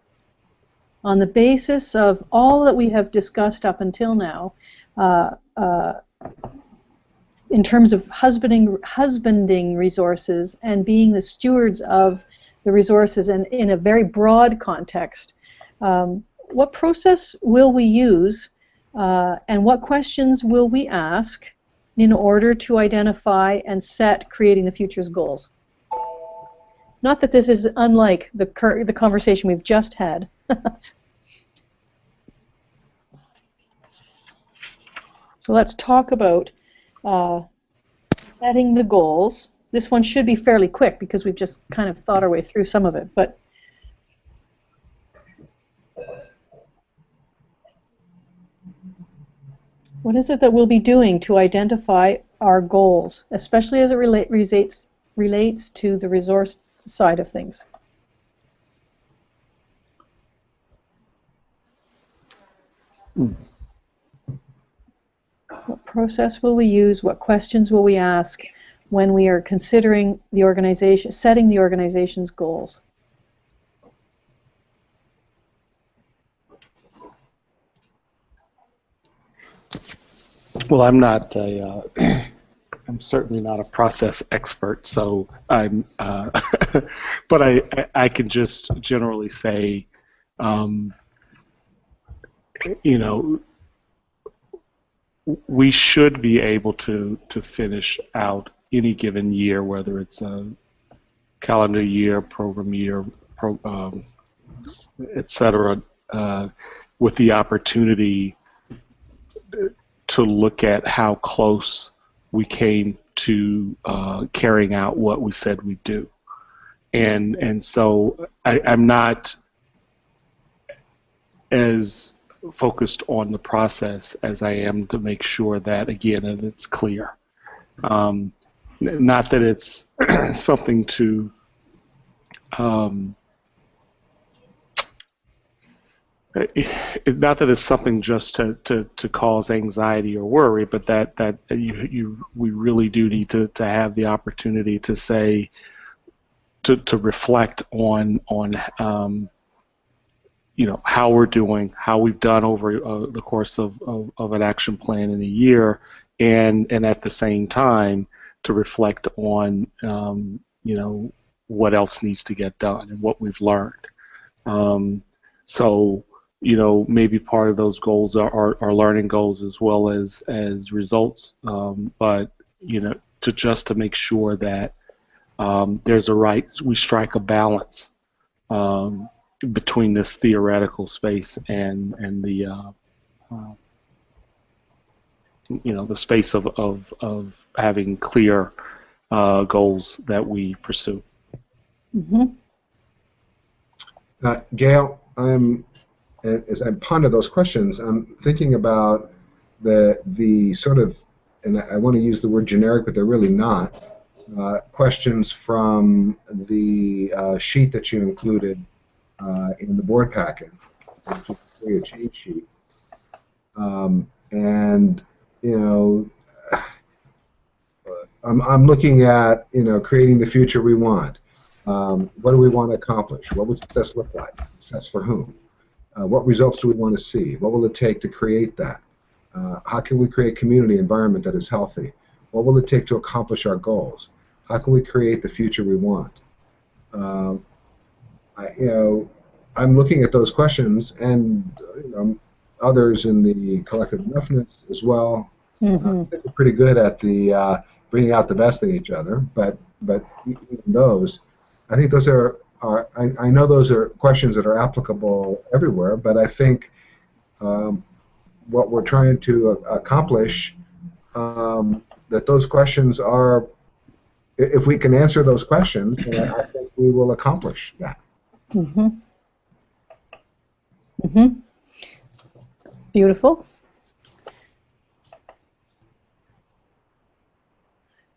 on the basis of all that we have discussed up until now, in terms of husbanding resources and being the stewards of the resources, and in a very broad context, what process will we use and what questions will we ask in order to identify and set Creating the Future's goals? Not that this is unlike the conversation we've just had. So let's talk about setting the goals. This one should be fairly quick because we've just kind of thought our way through some of it. But what is it that we'll be doing to identify our goals, especially as it relates to the resource side of things? What process will we use? What questions will we ask when we are considering the organization, setting the organization's goals? Well, I'm not a, I'm certainly not a process expert, so I'm, but I can just generally say, you know, we should be able to finish out any given year, whether it's a calendar year, program year, et cetera, with the opportunity to look at how close we came to carrying out what we said we'd do. And so I'm not as focused on the process as I am to make sure that, again, that it's clear. Not that it's something to not that it's something just to cause anxiety or worry, but that we really do need to have the opportunity to say, to reflect on you know, how we're doing, how we've done over the course of an action plan in a year, and at the same time to reflect on you know, what else needs to get done and what we've learned. So, you know, maybe part of those goals are learning goals as well as results, but you know, to make sure that there's we strike a balance between this theoretical space and the you know, the space of having clear goals that we pursue. Mm-hmm. Gail, as I ponder those questions, I'm thinking about the sort of, and I want to use the word generic, but they're really not, questions from the sheet that you included in the board packet, which is a cheat sheet. And you know, I'm looking at creating the future we want. What do we want to accomplish? What would success look like? Success for whom? What results do we want to see? What will it take to create that? How can we create a community environment that is healthy? What will it take to accomplish our goals? How can we create the future we want? I'm looking at those questions, and others in the collective enoughness as well. I think we're pretty good at the bringing out the best in each other, but even those, I think those are I know those are questions that are applicable everywhere, but I think what we're trying to accomplish, that those questions are, if we can answer those questions, then I think we will accomplish that. Beautiful.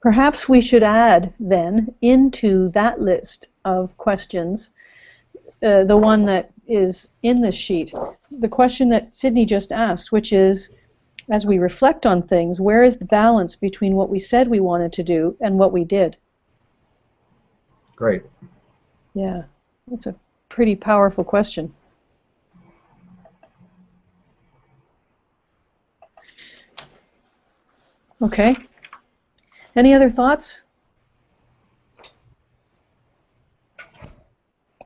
Perhaps we should add then into that list of questions the one that is in this sheet, the question that Sydney just asked, which is, as we reflect on things, where is the balance between what we said we wanted to do and what we did? Great. Yeah, that's a pretty powerful question. Okay. Any other thoughts?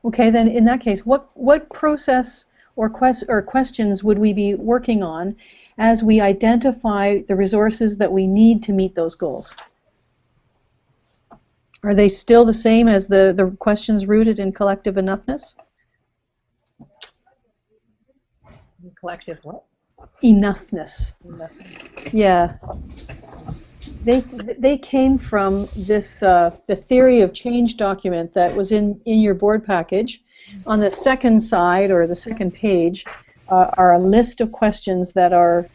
Okay, then in that case, what process or questions would we be working on as we identify the resources that we need to meet those goals? Are they still the same as the questions rooted in collective enoughness? Collective what? Enoughness. Yeah. They came from this the theory of change document that was in your board package. On the second side or the second page are a list of questions that are,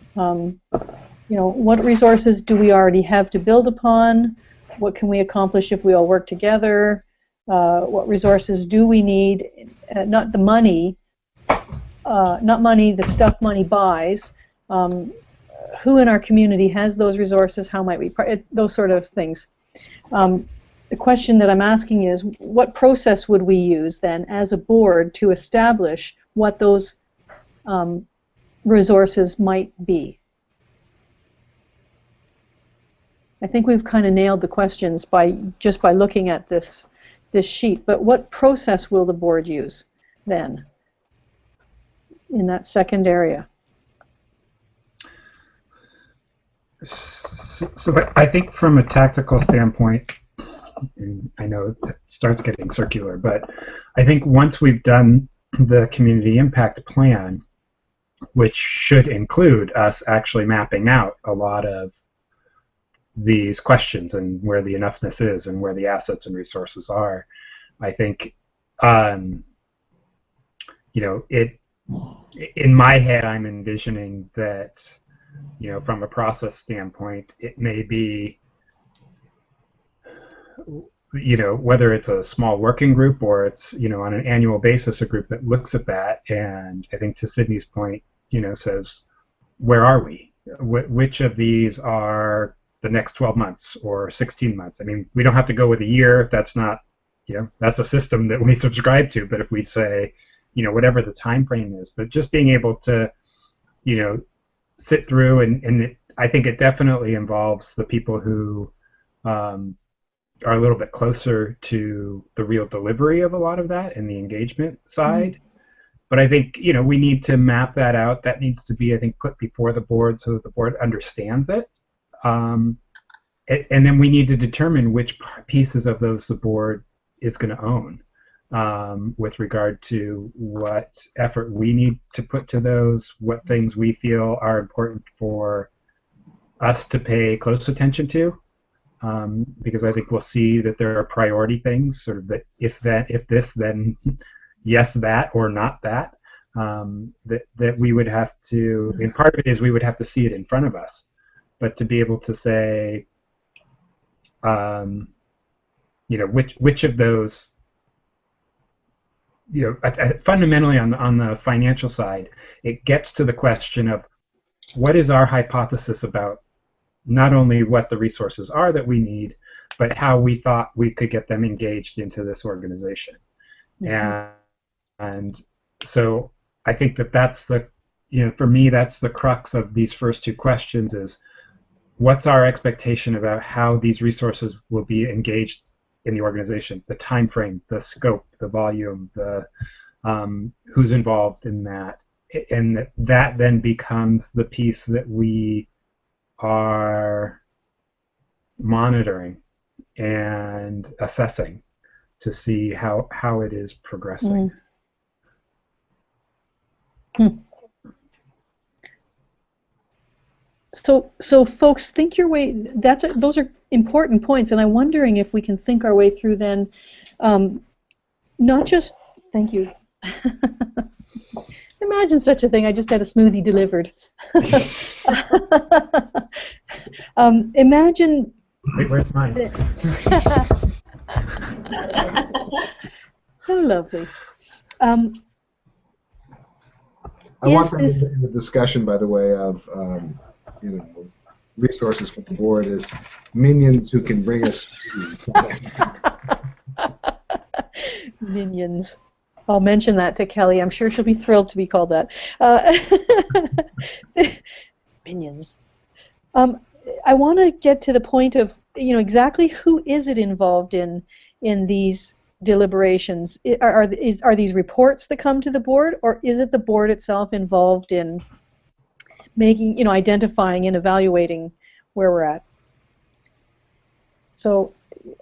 what resources do we already have to build upon? What can we accomplish if we all work together? What resources do we need? Not the money, the stuff money buys. Who in our community has those resources? How might we? Those sort of things. The question that I'm asking is, what process would we use then as a board to establish what those resources might be? I think we've kind of nailed the questions just by looking at this sheet. But what process will the board use then in that second area? So I think from a tactical standpoint, and I know it starts getting circular, but I think once we've done the community impact plan, which should include us actually mapping out a lot of these questions and where the enoughness is and where the assets and resources are, I think, in my head, I'm envisioning that, from a process standpoint, it may be, whether it's a small working group or it's, on an annual basis, a group that looks at that. And I think to Sydney's point, says, where are we? Which of these are the next 12 months or 16 months? I mean, we don't have to go with a year if that's not, that's a system that we subscribe to. But if we say, whatever the time frame is, but just being able to, sit through and I think it definitely involves the people who are a little bit closer to the real delivery of a lot of that and the engagement side. But I think, we need to map that out. That needs to be, I think, put before the board so that the board understands it. And then we need to determine which pieces of those the board is going to own. With regard to what effort we need to put to those, what things we feel are important for us to pay close attention to, because I think we'll see that there are priority things, sort of that if this, then yes, that, or not that, that we would have to, and part of it is we would have to see it in front of us, but to be able to say, which of those, fundamentally on the financial side, it gets to the question of what is our hypothesis about not only what the resources are that we need, but how we thought we could get them engaged into this organization. Mm-hmm. And so I think that's the, for me, that's the crux of these first two questions is, what's our expectation about how these resources will be engaged in the organization, the time frame, the scope, the volume, the who's involved in that. And that then becomes the piece that we are monitoring and assessing to see how it is progressing. Mm. So folks, think your way. Those are important points, and I'm wondering if we can think our way through then, not just. Thank you. Imagine such a thing. I just had a smoothie delivered. Imagine. Wait, where's mine? So lovely. I want to in the discussion, by the way, of resources for the board is minions who can bring us. Minions. I'll mention that to Kelly. I'm sure she'll be thrilled to be called that. Minions. I want to get to the point of exactly who is it involved in these deliberations. Are these reports that come to the board, or is it the board itself involved in making, identifying and evaluating where we're at? So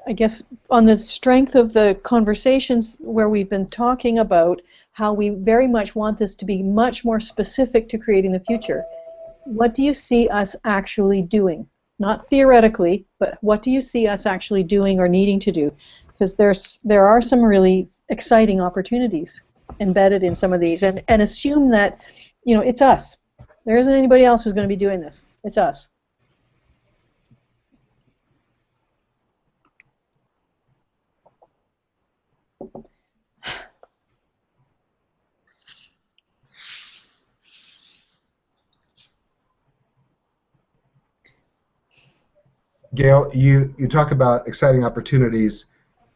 I guess on the strength of the conversations where we've been talking about how we very much want this to be much more specific to creating the future, what do you see us actually doing? Not theoretically, but what do you see us actually doing or needing to do? Because there are some really exciting opportunities embedded in some of these, and assume that it's us. There isn't anybody else who's going to be doing this. It's us. Gail, you talk about exciting opportunities.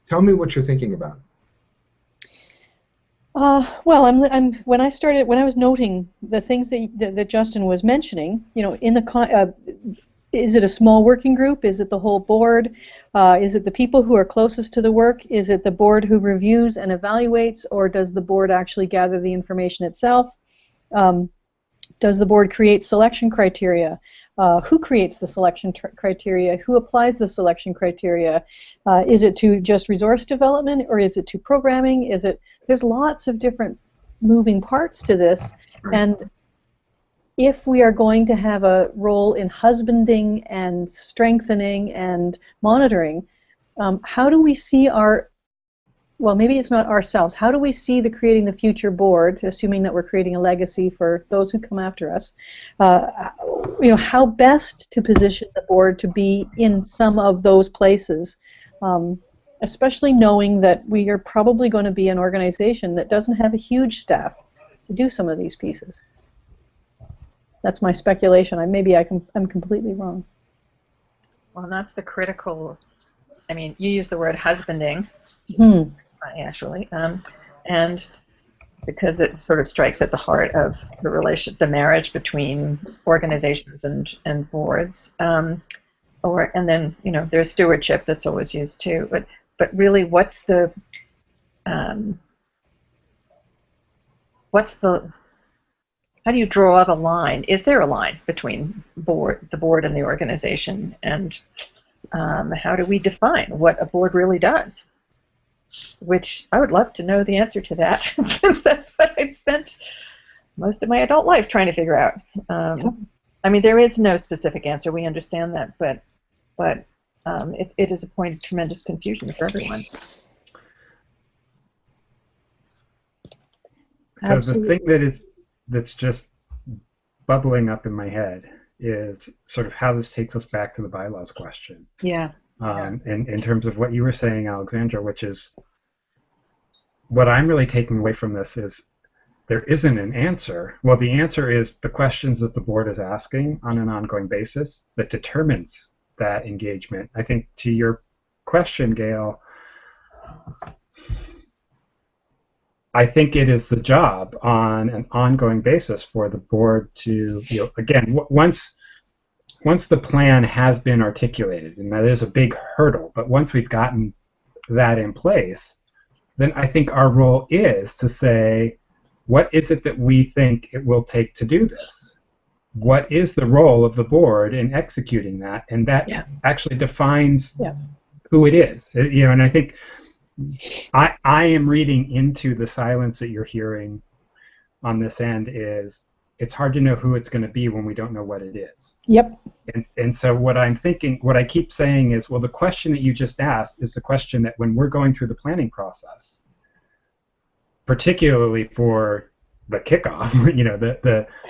Tell me what you're thinking about. Well, when I was noting the things that Justin was mentioning, in the is it a small working group? Is it the whole board? Is it the people who are closest to the work? Is it the board who reviews and evaluates, or does the board actually gather the information itself? Does the board create selection criteria? Who creates the selection criteria? Who applies the selection criteria? Is it to just resource development, or is it to programming? There's lots of different moving parts to this, and if we are going to have a role in husbanding and strengthening and monitoring, how do we see well, maybe it's not ourselves. How do we see the Creating the Future board, assuming that we're creating a legacy for those who come after us? How best to position the board to be in some of those places, especially knowing that we are probably going to be an organization that doesn't have a huge staff to do some of these pieces. That's my speculation. I'm completely wrong. Well, that's the critical. I mean, you use the word husbanding. Actually, and because it sort of strikes at the heart of the marriage between organizations and boards, and then there's stewardship that's always used too. But really, what's the how do you draw the line? Is there a line between the board and the organization, and how do we define what a board really does? Which I would love to know the answer to that, since that's what I've spent most of my adult life trying to figure out. I mean, there is no specific answer. We understand that, but it is a point of tremendous confusion for everyone. So Absolutely. the thing that's just bubbling up in my head is sort of how this takes us back to the bylaws question. Yeah. in terms of what you were saying, Alexandra, which is what I'm really taking away from this is there isn't an answer. Well, the answer is the questions that the board is asking on an ongoing basis that determines that engagement. I think to your question, Gail, I think it is the job on an ongoing basis for the board to, again, once the plan has been articulated, and that is a big hurdle, but once we've gotten that in place, then I think our role is to say, what is it that we think it will take to do this? What is the role of the board in executing that? And that actually defines who it is. And I think I am reading into the silence that you're hearing on this end is it's hard to know who it's going to be when we don't know what it is. Yep. And so what I'm thinking, what I keep saying is, well, the question that you just asked is the question that when we're going through the planning process, particularly for the kickoff,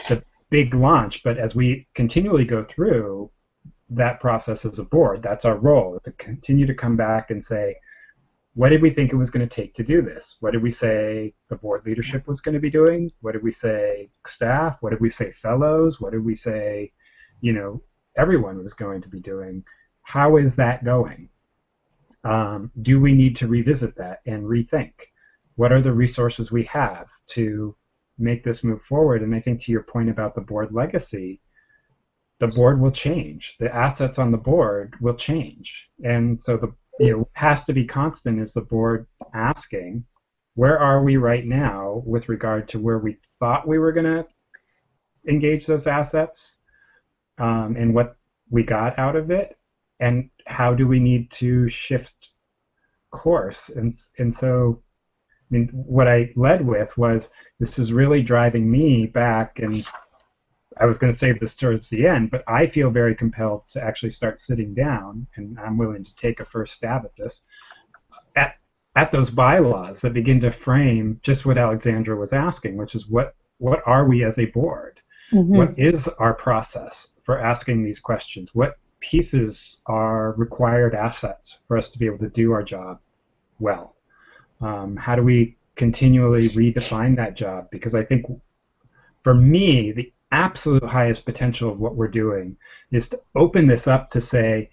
the big launch, but as we continually go through that process as a board, that's our role, to continue to come back and say, what did we think it was going to take to do this? What did we say the board leadership was going to be doing? What did we say staff? What did we say fellows? What did we say, everyone was going to be doing? How is that going? Do we need to revisit that and rethink? What are the resources we have to make this move forward? And I think to your point about the board legacy, the board will change. The assets on the board will change. And so has to be constant is the board asking, where are we right now with regard to where we thought we were going to engage those assets, and what we got out of it, and how do we need to shift course? And so what I led with was, this is really driving me back, and I was going to save this towards the end, but I feel very compelled to actually start sitting down, and I'm willing to take a first stab at this, at those bylaws that begin to frame just what Alexandra was asking, which is what are we as a board? Mm-hmm. What is our process for asking these questions? What pieces are required assets for us to be able to do our job well? How do we continually redefine that job? Because I think, for me, the absolute highest potential of what we're doing is to open this up to say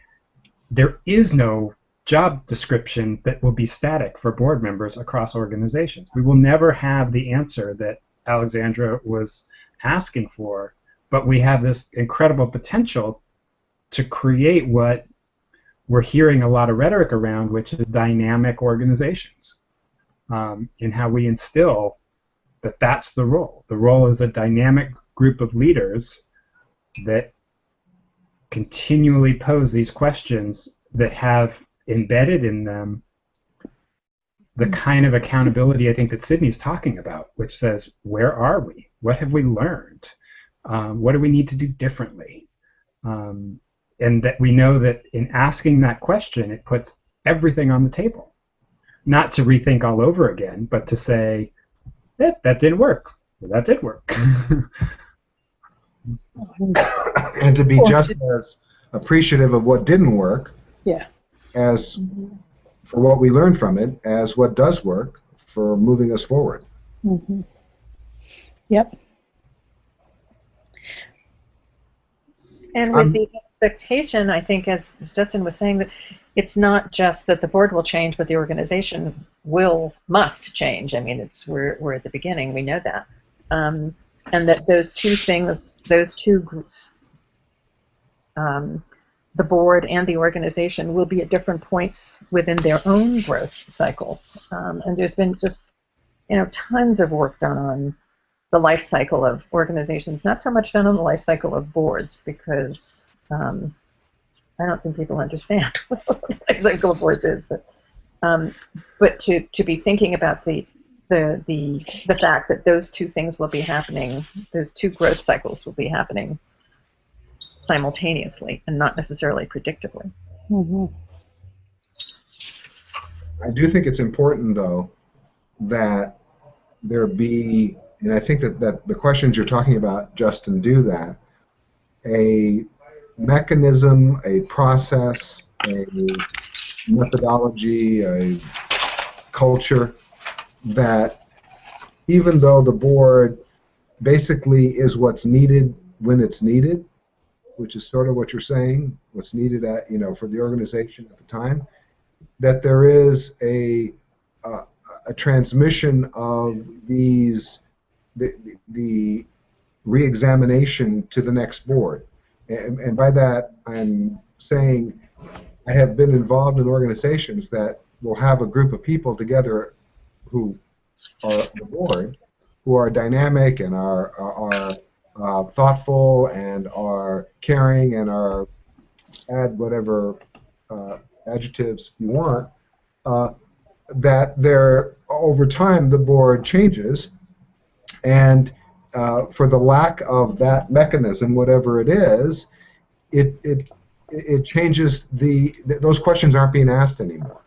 there is no job description that will be static for board members across organizations. We will never have the answer that Alexandra was asking for, but we have this incredible potential to create what we're hearing a lot of rhetoric around, which is dynamic organizations. In how we instill that that's the role. The role is a dynamic group of leaders that continually pose these questions that have embedded in them the kind of accountability I think that Sydney's talking about, which says, where are we? What have we learned? What do we need to do differently? And that we know that in asking that question, it puts everything on the table. Not to rethink all over again, but to say, that didn't work. Well, that did work. And to be just as appreciative of what didn't work as for what we learned from it as what does work for moving us forward. Mm-hmm. Yep. And with the expectation, I think, as Justin was saying, that it's not just that the board will change, but the organization must change. I mean, we're at the beginning. We know that, and that those two things, those two groups, the board and the organization, will be at different points within their own growth cycles. And there's been just tons of work done on the life cycle of organizations, not so much done on the life cycle of boards, because I don't think people understand what the life cycle of boards is, but to be thinking about the fact that those two things will be happening, those two growth cycles will be happening simultaneously and not necessarily predictably. Mm-hmm. I do think it's important, though, that there be, and I think that the questions you're talking about, Justin, do that, a mechanism, a process, a methodology, a culture that even though the board basically is what's needed when it's needed, which is sort of what you're saying, what's needed at, for the organization at the time, that there is a transmission of the re-examination to the next board. And by that, I'm saying I have been involved in organizations that will have a group of people together who are the board, who are dynamic and are thoughtful and are caring and are, add whatever adjectives you want, that there, over time the board changes, and for the lack of that mechanism, whatever it is, it changes those questions aren't being asked anymore.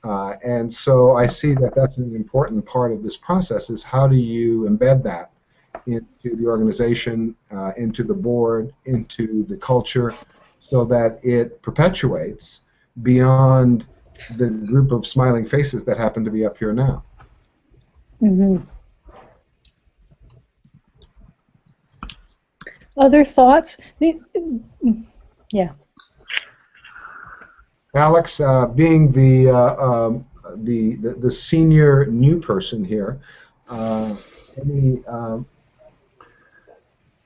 And so I see that that's an important part of this process, is how do you embed that into the organization, into the board, into the culture, so that it perpetuates beyond the group of smiling faces that happen to be up here now. Mm-hmm. Other thoughts? Yeah. Alex, being the senior new person here, any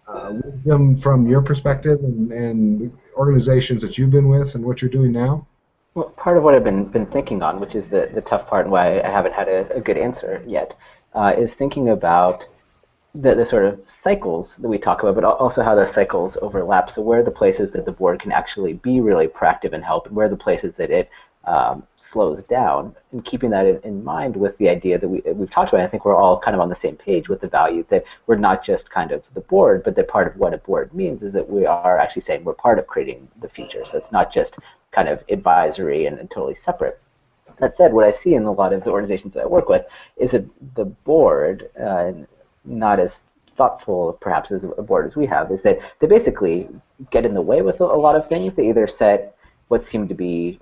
wisdom from your perspective and the organizations that you've been with and what you're doing now? Well, part of what I've been thinking on, which is the tough part and why I haven't had a good answer yet, is thinking about the sort of cycles that we talk about, but also how those cycles overlap. So where are the places that the board can actually be really proactive and help, and where are the places that it slows down, and keeping that in mind with the idea that we've talked about. I think we're all kind of on the same page with the value that we're not just kind of the board, but that part of what a board means is that we are actually saying we're part of creating the future. So it's not just kind of advisory and totally separate. That said, what I see in a lot of the organizations that I work with is that the board, not as thoughtful perhaps as a board as we have, is that they basically get in the way with a lot of things. They either set what seem to be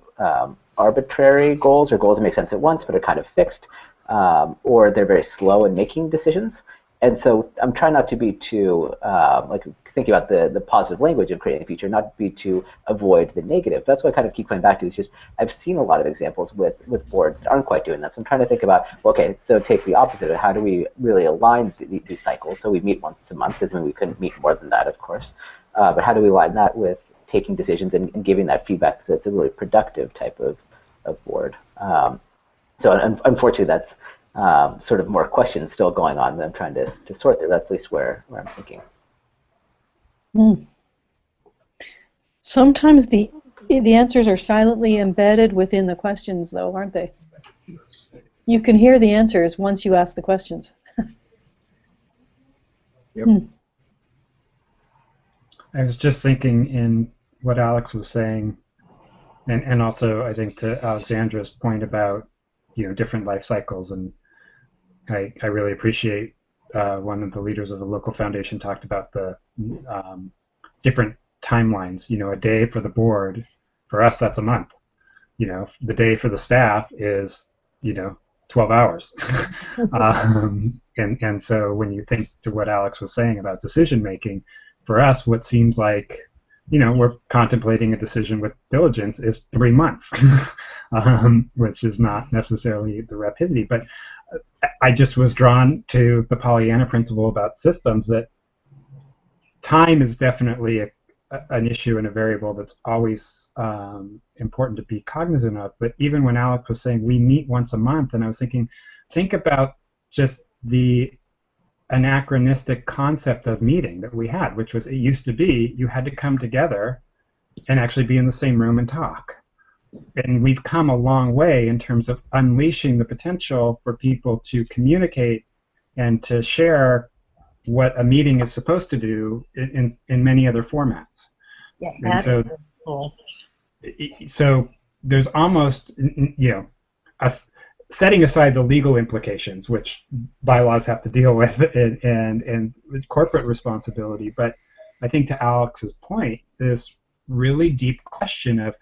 arbitrary goals, or goals that make sense at once but are kind of fixed, or they're very slow in making decisions. And so I'm trying not to be too, like thinking about the positive language of creating a future, not be to avoid the negative. That's what I kind of keep coming back to. It's just I've seen a lot of examples with boards that aren't quite doing that. So I'm trying to think about, well, okay, so take the opposite of how do we really align these cycles? So we meet once a month. Doesn't mean we couldn't meet more than that, of course. But how do we align that with taking decisions and giving that feedback so it's a really productive type of board? So unfortunately, that's sort of more questions still going on that I'm trying to sort through. That's at least where I'm thinking. Sometimes the answers are silently embedded within the questions, though, aren't they? You can hear the answers once you ask the questions. Yep. I was just thinking in what Alex was saying, and also I think to Alexandra's point about different life cycles, and I really appreciate one of the leaders of the local foundation talked about the different timelines. A day for the board, for us that's a month. The day for the staff is 12 hours. And so when you think to what Alex was saying about decision making, for us what seems like we're contemplating a decision with diligence is 3 months, which is not necessarily the rapidity. But I just was drawn to the Pollyanna principle about systems, that time is definitely an issue and a variable that's always important to be cognizant of. But even when Alex was saying we meet once a month, and I was thinking, think about just the anachronistic concept of meeting that we had, which was, it used to be you had to come together and actually be in the same room and talk. And we've come a long way in terms of unleashing the potential for people to communicate and to share what a meeting is supposed to do in many other formats. Yeah, and that is cool. So there's almost, setting aside the legal implications, which bylaws have to deal with, and corporate responsibility, but I think to Alex's point, this really deep question of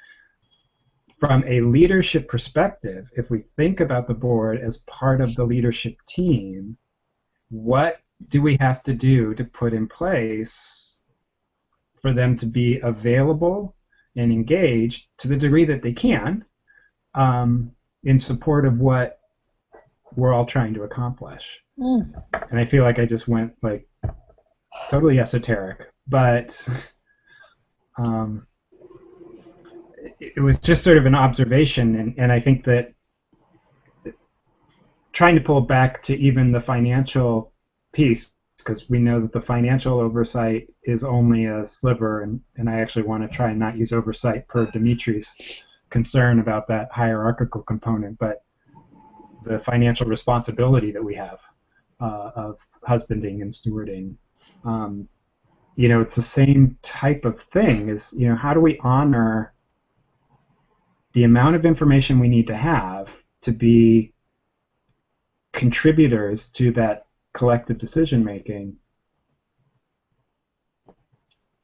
from a leadership perspective, if we think about the board as part of the leadership team, what do we have to do to put in place for them to be available and engaged to the degree that they can in support of what we're all trying to accomplish? And I feel like I just went like totally esoteric, but it was just sort of an observation, and I think that trying to pull back to even the financial piece, because we know that the financial oversight is only a sliver, and I actually want to try and not use oversight per Dimitri's concern about that hierarchical component, but the financial responsibility that we have of husbanding and stewarding. You know, it's the same type of thing. Is, you know, how do we honor the amount of information we need to have to be contributors to that collective decision making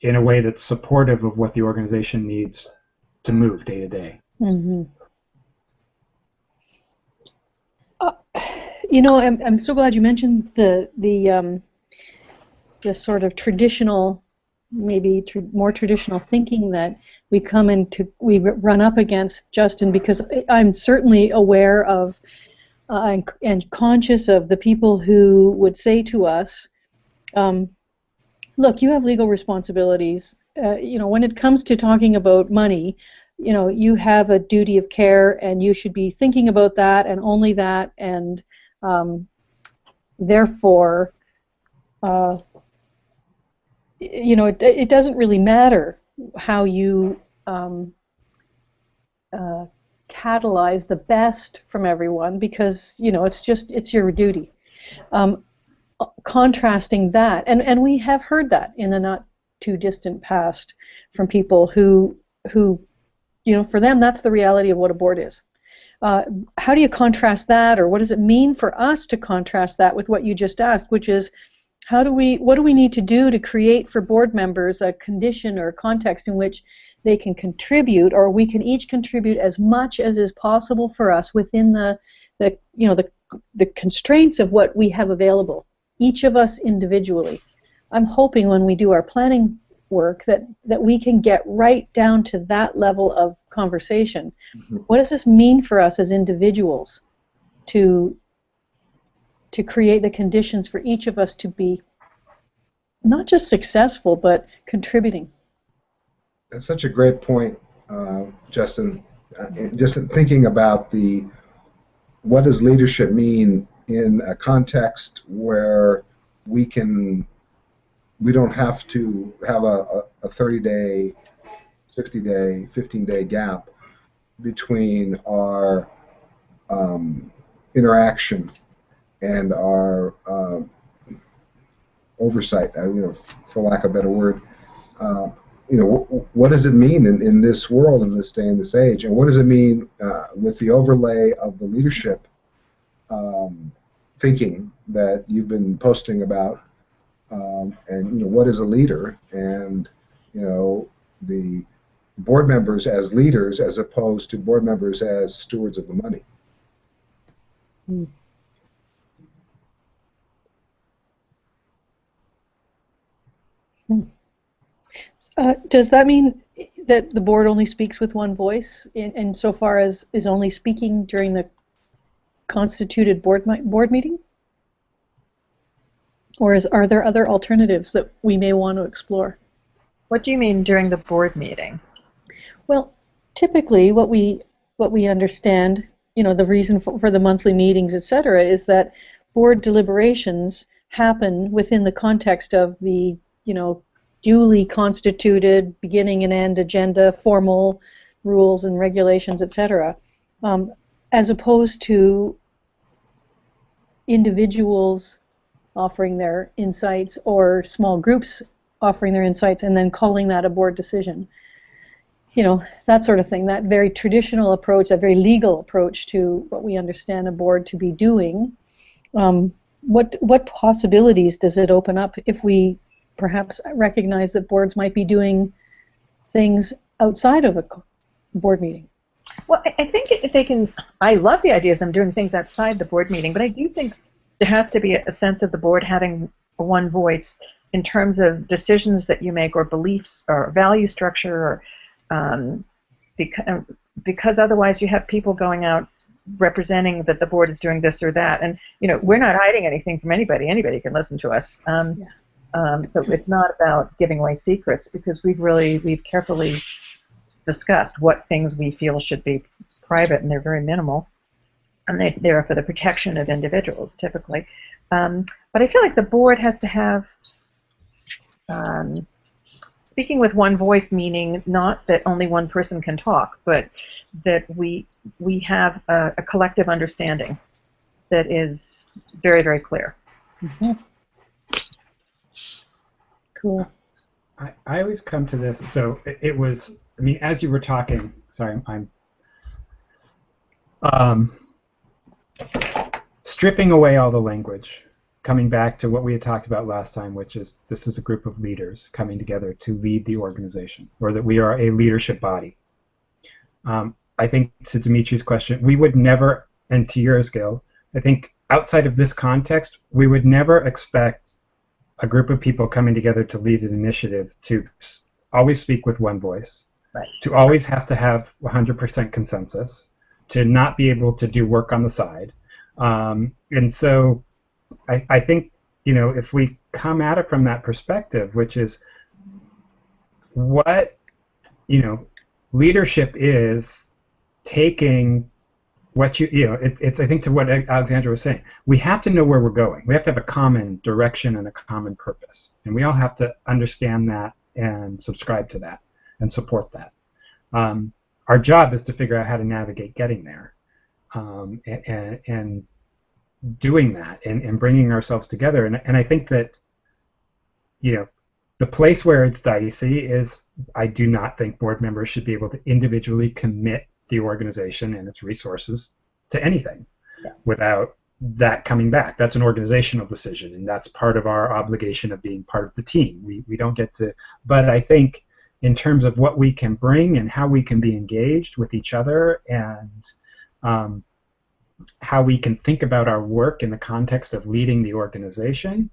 in a way that's supportive of what the organization needs to move day to day? Mm-hmm. You know, I'm so glad you mentioned the sort of traditional, maybe more traditional thinking that we run up against, Justin, because I'm certainly aware of and conscious of the people who would say to us, look, you have legal responsibilities. You know, when it comes to talking about money, you know, you have a duty of care, and you should be thinking about that and only that, and therefore, you know, it doesn't really matter how you catalyze the best from everyone, because, you know, it's your duty. Contrasting that, and we have heard that in the not too distant past from people who you know, for them that's the reality of what a board is. How do you contrast that, or what does it mean for us to contrast that with what you just asked, which is what do we need to do to create for board members a condition or context in which they can contribute, or we can each contribute as much as is possible for us within the constraints of what we have available, each of us individually. I'm hoping when we do our planning work that we can get right down to that level of conversation. Mm-hmm. What does this mean for us as individuals to create the conditions for each of us to be not just successful, but contributing? That's such a great point, Justin. Just thinking about what does leadership mean in a context where we don't have to have a 30-day, 60-day, 15-day gap between our interaction and our oversight, for lack of a better word. What does it mean in this world, in this day and this age, and what does it mean with the overlay of the leadership thinking that you've been posting about, and what is a leader, and the board members as leaders as opposed to board members as stewards of the money. Mm. Does that mean that the board only speaks with one voice, insofar as is only speaking during the constituted board meeting? Or are there other alternatives that we may want to explore? What do you mean during the board meeting? Well, typically what we understand, the reason for the monthly meetings, etc., is that board deliberations happen within the context of the, duly constituted beginning and end agenda, formal rules and regulations, etc., as opposed to individuals offering their insights or small groups offering their insights and then calling that a board decision. That sort of thing, that very traditional approach, that very legal approach to what we understand a board to be doing. What possibilities does it open up if we perhaps recognize that boards might be doing things outside of a board meeting? Well, I think if they can, I love the idea of them doing things outside the board meeting, but I do think there has to be a sense of the board having one voice in terms of decisions that you make or beliefs or value structure, or because otherwise you have people going out representing that the board is doing this or that, and we're not hiding anything from anybody. Anybody can listen to us. So it's not about giving away secrets, because we've carefully discussed what things we feel should be private, and they're very minimal, and they're for the protection of individuals typically. But I feel like the board has to have speaking with one voice, meaning not that only one person can talk, but that we have a collective understanding that is very, very clear. Mm-hmm. Cool. I always come to this, so it was, I mean, as you were talking, sorry, I'm stripping away all the language, coming back to what we had talked about last time, which is this is a group of leaders coming together to lead the organization, or that we are a leadership body. I think to Dimitri's question, we would never, and to yours, Gil, I think outside of this context, we would never expect a group of people coming together to lead an initiative to always speak with one voice, right, to always have to have 100% consensus, to not be able to do work on the side. And so I think, if we come at it from that perspective, which is what, leadership is taking what it's I think to what Alexandra was saying, we have to know where we're going. We have to have a common direction and a common purpose. And we all have to understand that and subscribe to that and support that. Our job is to figure out how to navigate getting there, and doing that and bringing ourselves together. And I think that, the place where it's dicey is I do not think board members should be able to individually commit the organization and its resources to anything without that coming back. That's an organizational decision, and that's part of our obligation of being part of the team. We don't get to, but I think in terms of what we can bring and how we can be engaged with each other, and how we can think about our work in the context of leading the organization,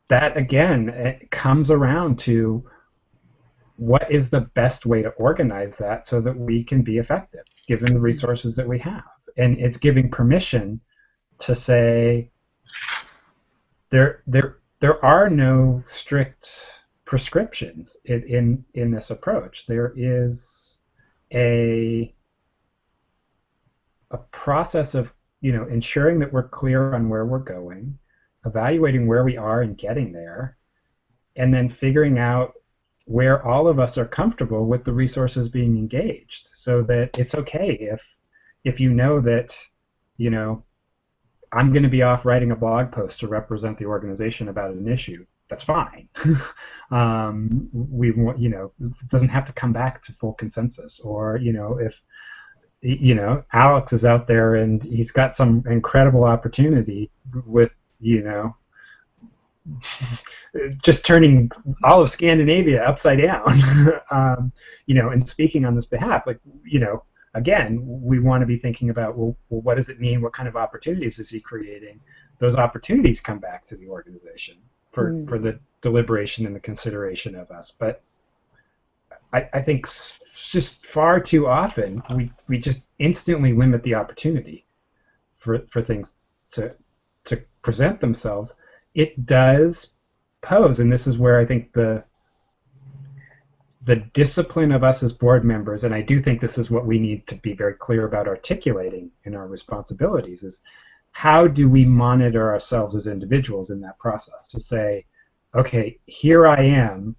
that again, it comes around to what is the best way to organize that so that we can be effective given the resources that we have. And it's giving permission to say there are no strict prescriptions in this approach. There is a process of ensuring that we're clear on where we're going, evaluating where we are and getting there, and then figuring out where all of us are comfortable with the resources being engaged, so that it's okay if you know that I'm going to be off writing a blog post to represent the organization about an issue. That's fine. We want, it doesn't have to come back to full consensus. Or if Alex is out there and he's got some incredible opportunity with just turning all of Scandinavia upside down, and speaking on this behalf, again, we want to be thinking about, well, what does it mean? What kind of opportunities is he creating? Those opportunities come back to the organization for the deliberation and the consideration of us. But I think just far too often we just instantly limit the opportunity for things to present themselves. It does pose, and this is where I think the discipline of us as board members, and I do think this is what we need to be very clear about articulating in our responsibilities, is how do we monitor ourselves as individuals in that process to say, okay, here I am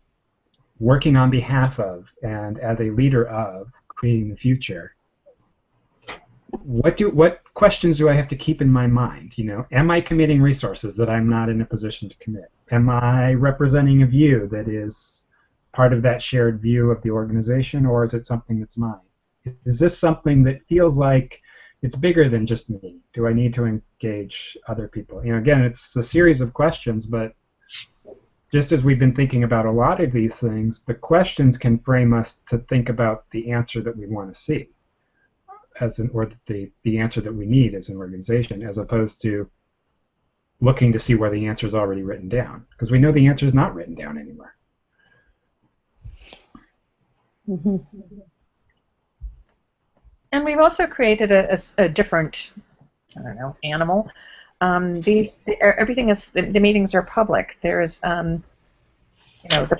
working on behalf of and as a leader of creating the future. What questions do I have to keep in my mind? Am I committing resources that I'm not in a position to commit? Am I representing a view that is part of that shared view of the organization, or is it something that's mine? Is this something that feels like it's bigger than just me? Do I need to engage other people? Again, it's a series of questions, but just as we've been thinking about a lot of these things, the questions can frame us to think about the answer that we want to see, or the answer that we need as an organization, as opposed to looking to see where the answer is already written down, because we know the answer is not written down anywhere. Mm-hmm. And we've also created a different, I don't know, animal. Everything is, the meetings are public. There's, the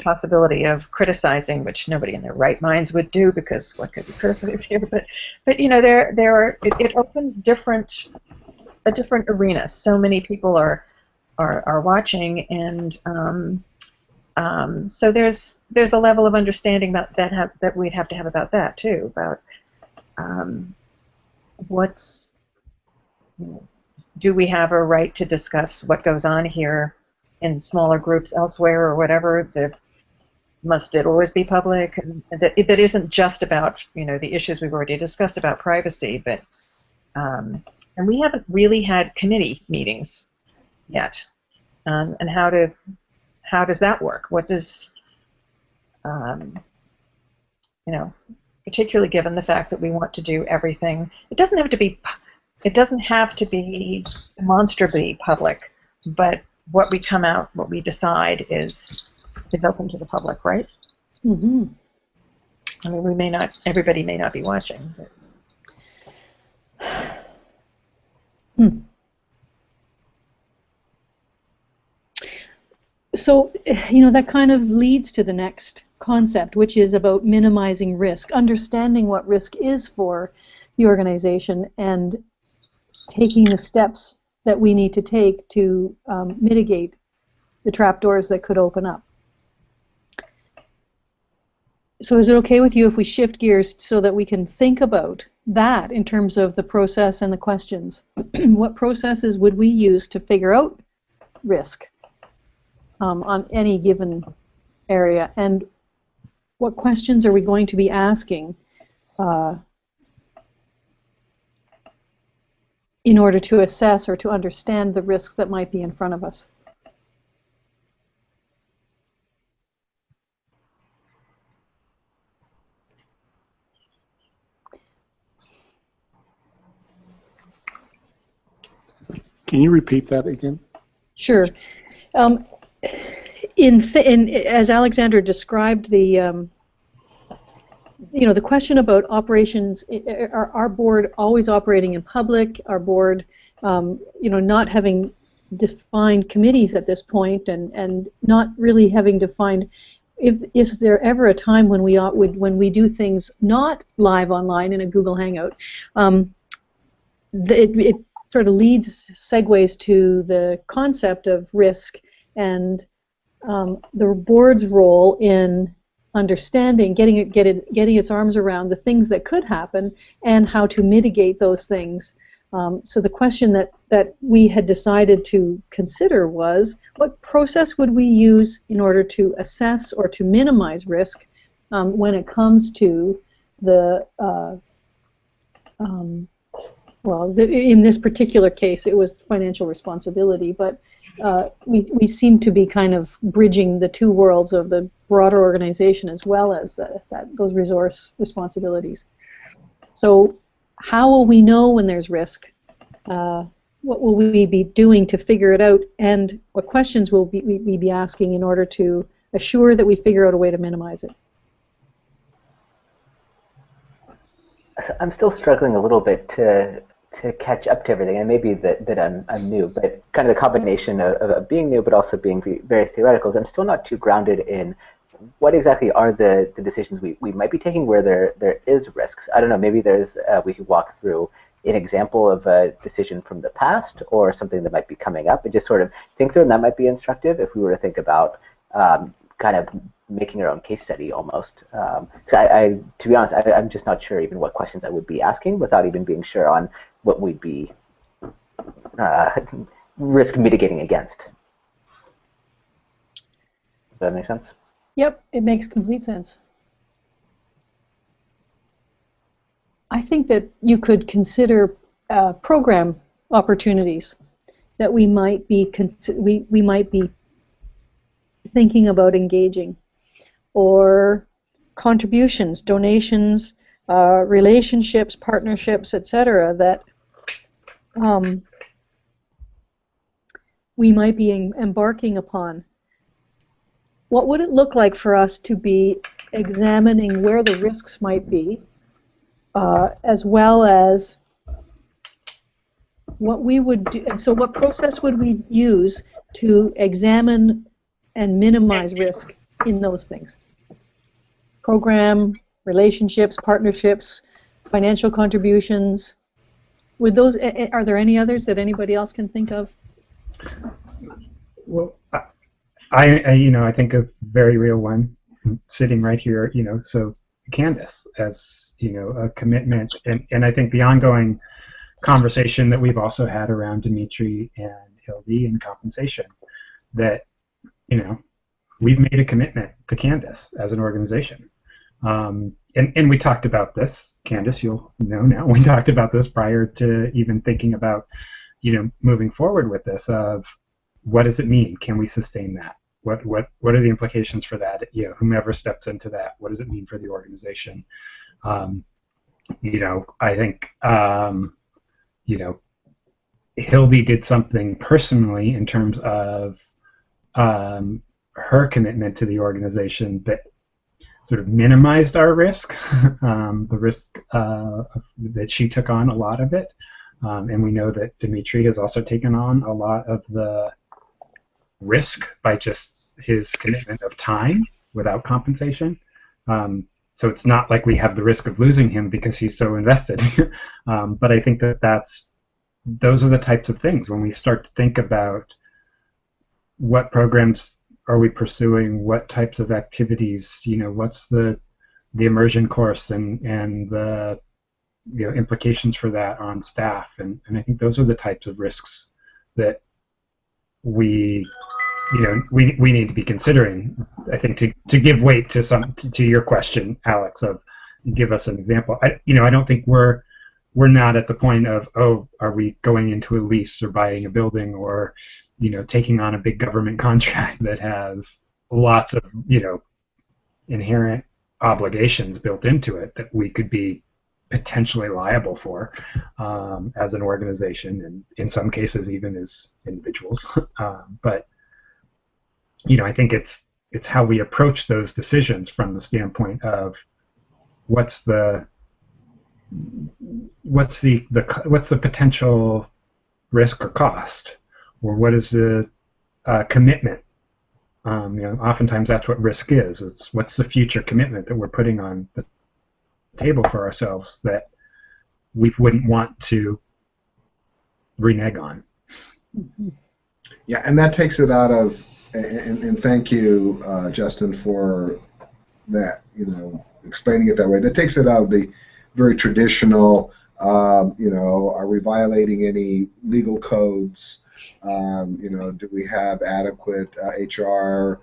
possibility of criticizing, which nobody in their right minds would do, because what could be criticized here? But it opens a different arena. So many people are watching, and so there's a level of understanding that we'd have to have about that too, about do we have a right to discuss what goes on here in smaller groups elsewhere or whatever? Must it always be public? And that isn't just about the issues we've already discussed about privacy, but and we haven't really had committee meetings yet. And how does that work? What does particularly given the fact that we want to do everything, it doesn't have to be demonstrably public, but what we decide is open to the public, right? Mm-hmm. I mean, everybody may not be watching. But. So, that kind of leads to the next concept, which is about minimizing risk, understanding what risk is for the organization, and taking the steps that we need to take to mitigate the trapdoors that could open up. So is it okay with you if we shift gears so that we can think about that in terms of the process and the questions? What processes would we use to figure out risk on any given area, and what questions are we going to be asking in order to assess or to understand the risks that might be in front of us? Can you repeat that again? Sure. As Alexandra described, the question about operations, our board always operating in public, our board, not having defined committees at this point, and not really having defined if there ever a time when we do things not live online in a Google Hangout. It sort of segues to the concept of risk and the board's role in understanding, getting its arms around the things that could happen and how to mitigate those things. So the question that we had decided to consider was, what process would we use in order to assess or to minimize risk when it comes to in this particular case it was financial responsibility, but we seem to be kind of bridging the two worlds of the broader organization as well as those resource responsibilities. So how will we know when there's risk? What will we be doing to figure it out? And what questions will we be asking in order to assure that we figure out a way to minimize it? So I'm still struggling a little bit to catch up to everything, and maybe that I'm new, but kind of the combination of being new but also being very theoretical is I'm still not too grounded in what exactly are the decisions we might be taking where there is risks. I don't know, maybe we could walk through an example of a decision from the past or something that might be coming up and just sort of think through, and that might be instructive if we were to think about kind of making our own case study almost. Because to be honest, I'm just not sure even what questions I would be asking without even being sure on what we'd be risk mitigating against. Does that make sense? Yep, it makes complete sense. I think that you could consider program opportunities that we might be thinking about engaging, or contributions, donations, relationships, partnerships, etc., that we might be embarking upon. What would it look like for us to be examining where the risks might be, as well as what we would do, and so what process would we use to examine and minimize risk in those things? Program, relationships, partnerships, financial contributions. Would those? Are there any others that anybody else can think of? Well, I think of a very real one sitting right here. So Candace as a commitment, and I think the ongoing conversation that we've also had around Dimitri and Hildy and compensation, that we've made a commitment to Candace as an organization. And we talked about this, Candace, you'll know now, we talked about this prior to even thinking about, moving forward with this, of what does it mean? Can we sustain that? What are the implications for that? Whomever steps into that, what does it mean for the organization? I think, Hildy did something personally in terms of her commitment to the organization that sort of minimized our risk, the risk that she took on, a lot of it. And we know that Dimitri has also taken on a lot of the risk by just his commitment of time without compensation. So it's not like we have the risk of losing him because he's so invested. But I think those are the types of things when we start to think about what programs are we pursuing, what types of activities, what's the immersion course and the implications for that on staff, and I think those are the types of risks that we need to be considering. I think to give weight to your question, Alex, of give us an example. I don't think we're not at the point of, are we going into a lease or buying a building or taking on a big government contract that has lots of inherent obligations built into it that we could be potentially liable for as an organization, and in some cases even as individuals. But I think it's how we approach those decisions from the standpoint of what's the potential risk or cost, or what is the commitment. Oftentimes that's what risk is. It's what's the future commitment that we're putting on the table for ourselves that we wouldn't want to renege on. Yeah, and that takes it out of, and thank you, Justin, for that, explaining it that way. That takes it out of the very traditional, are we violating any legal codes? Do we have adequate HR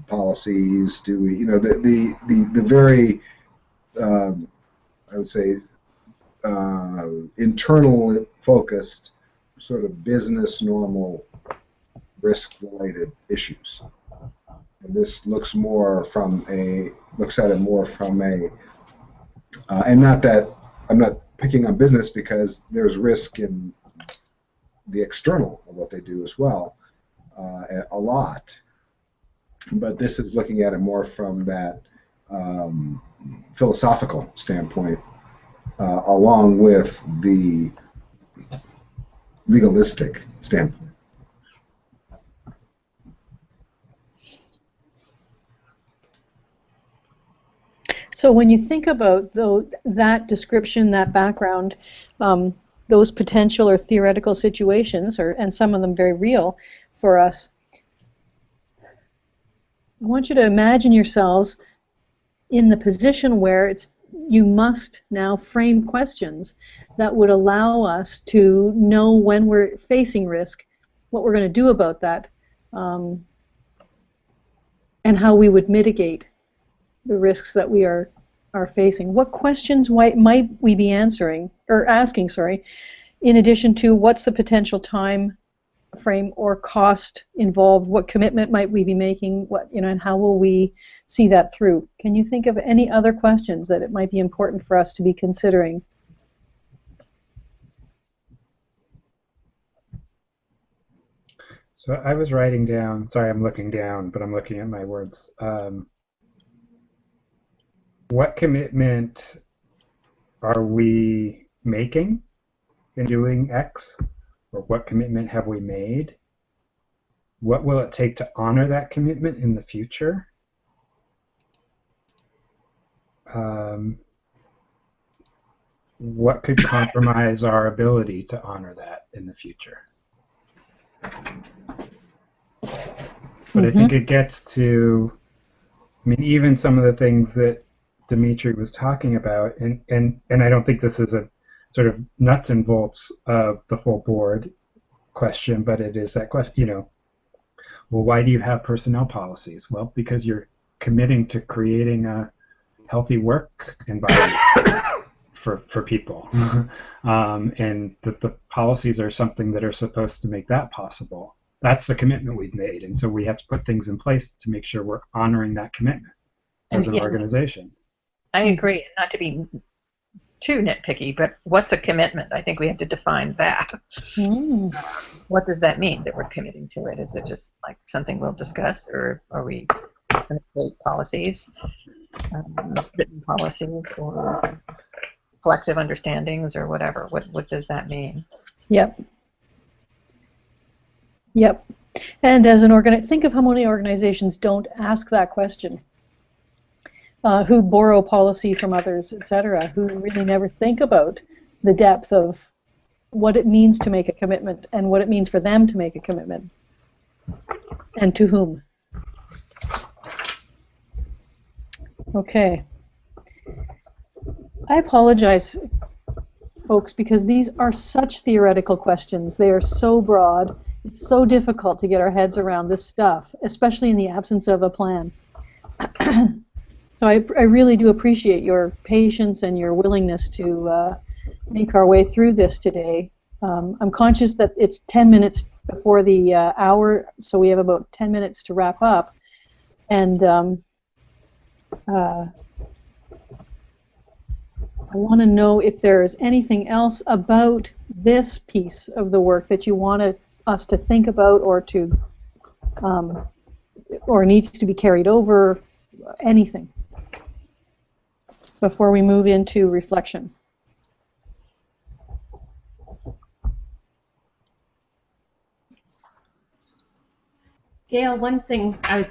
policies? Do we, the very, I would say, internal focused, sort of business normal risk-related issues. And this looks at it more from a, and not that I'm not picking on business, because there's risk in the external of what they do as well, a lot. But this is looking at it more from that philosophical standpoint, along with the legalistic standpoint. So when you think about that description, that background, those potential or theoretical situations, and some of them very real for us, I want you to imagine yourselves in the position where you must now frame questions that would allow us to know when we're facing risk, what we're going to do about that, and how we would mitigate the risks that we are facing. What questions might we be asking, in addition to what's the potential time frame or cost involved? What commitment might we be making? What, and how will we see that through? Can you think of any other questions that it might be important for us to be considering? So I was writing down, sorry, I'm looking down, but I'm looking at my words. What commitment are we making in doing X? Or what commitment have we made? What will it take to honor that commitment in the future? What could compromise our ability to honor that in the future? But I think it gets to, I mean, even some of the things that Dimitri was talking about, and I don't think this is a sort of nuts and bolts of the full board question, but it is that question, well, why do you have personnel policies? Well, because you're committing to creating a healthy work environment for people. And the policies are something that are supposed to make that possible. That's the commitment we've made, and so we have to put things in place to make sure we're honoring that commitment as an organization. I agree, not to be too nitpicky, but what's a commitment? I think we have to define that. What does that mean that we're committing to it? Is it just like something we'll discuss, or are we going to create policies, written policies, or collective understandings, or whatever? What does that mean? Yep. And as an think of how many organizations don't ask that question. Who borrow policy from others, etc., who really never think about the depth of what it means to make a commitment and what it means for them to make a commitment, and to whom. Okay. I apologize, folks, because these are such theoretical questions. They are so broad. It's so difficult to get our heads around this stuff, especially in the absence of a plan. So I really do appreciate your patience and your willingness to make our way through this today. I'm conscious that it's 10 minutes before the hour, so we have about 10 minutes to wrap up. And I want to know if there's anything else about this piece of the work that you want us to think about, or to or needs to be carried over, anything, before we move into reflection. Gail, one thing I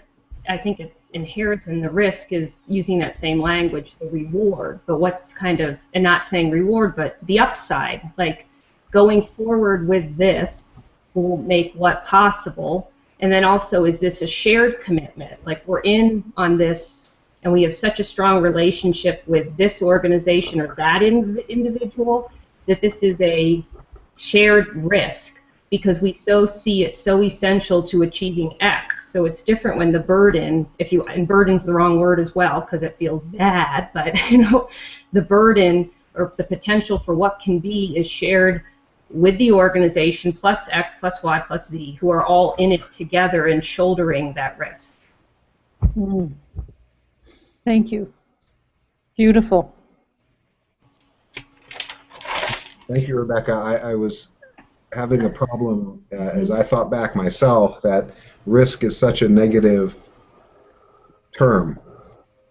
think it's inherent in the risk is using that same language, the reward, but what's kind of, and not saying reward, but the upside, like going forward with this will make what possible, and then also, is this a shared commitment? Like, we're in on this, and we have such a strong relationship with this organization or that individual, that this is a shared risk, because we so see it so essential to achieving X. So it's different when the burden, and burden's the wrong word as well, because it feels bad, but the burden or the potential for what can be is shared with the organization, plus X, plus Y, plus Z, who are all in it together and shouldering that risk. Thank you. Beautiful. Thank you, Rebecca. I was having a problem as I thought back myself that risk is such a negative term.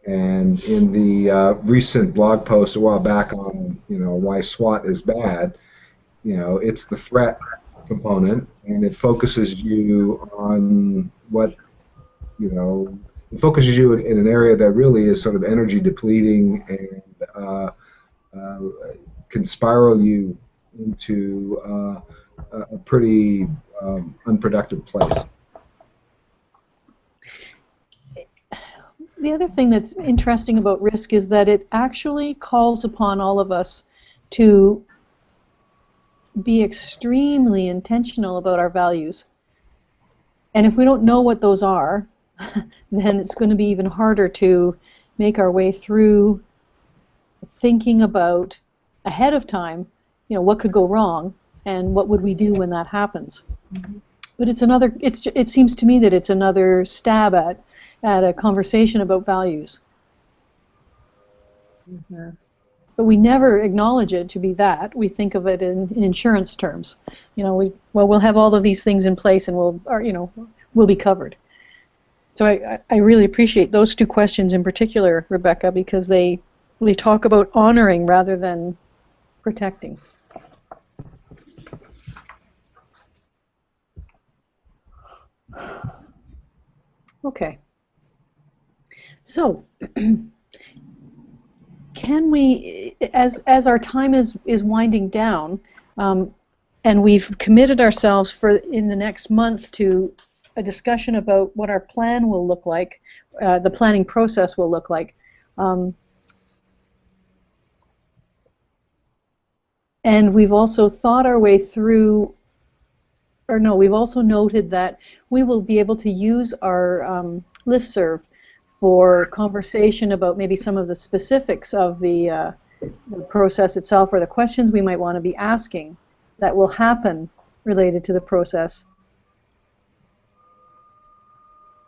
And in the recent blog post a while back on why SWOT is bad, it's the threat component, and it focuses you on what it focuses you in an area that really is sort of energy depleting and can spiral you into a pretty unproductive place. The other thing that's interesting about risk is that it actually calls upon all of us to be extremely intentional about our values. And if we don't know what those are, then it's going to be even harder to make our way through thinking about ahead of time, what could go wrong and what would we do when that happens. But it's another. It seems to me that it's another stab at a conversation about values. Mm-hmm. But we never acknowledge it to be that. We think of it in insurance terms. You know, we'll have all of these things in place, and we'll be covered. So I really appreciate those two questions in particular, Rebecca, because they talk about honoring rather than protecting. Okay. So, can we, as our time is winding down, and we've committed ourselves in the next month to a discussion about what our plan will look like, the planning process will look like, and we've also thought our way through, or no, we've also noted that we will be able to use our listserv for conversation about maybe some of the specifics of the process itself, or the questions we might want to be asking that will happen related to the process.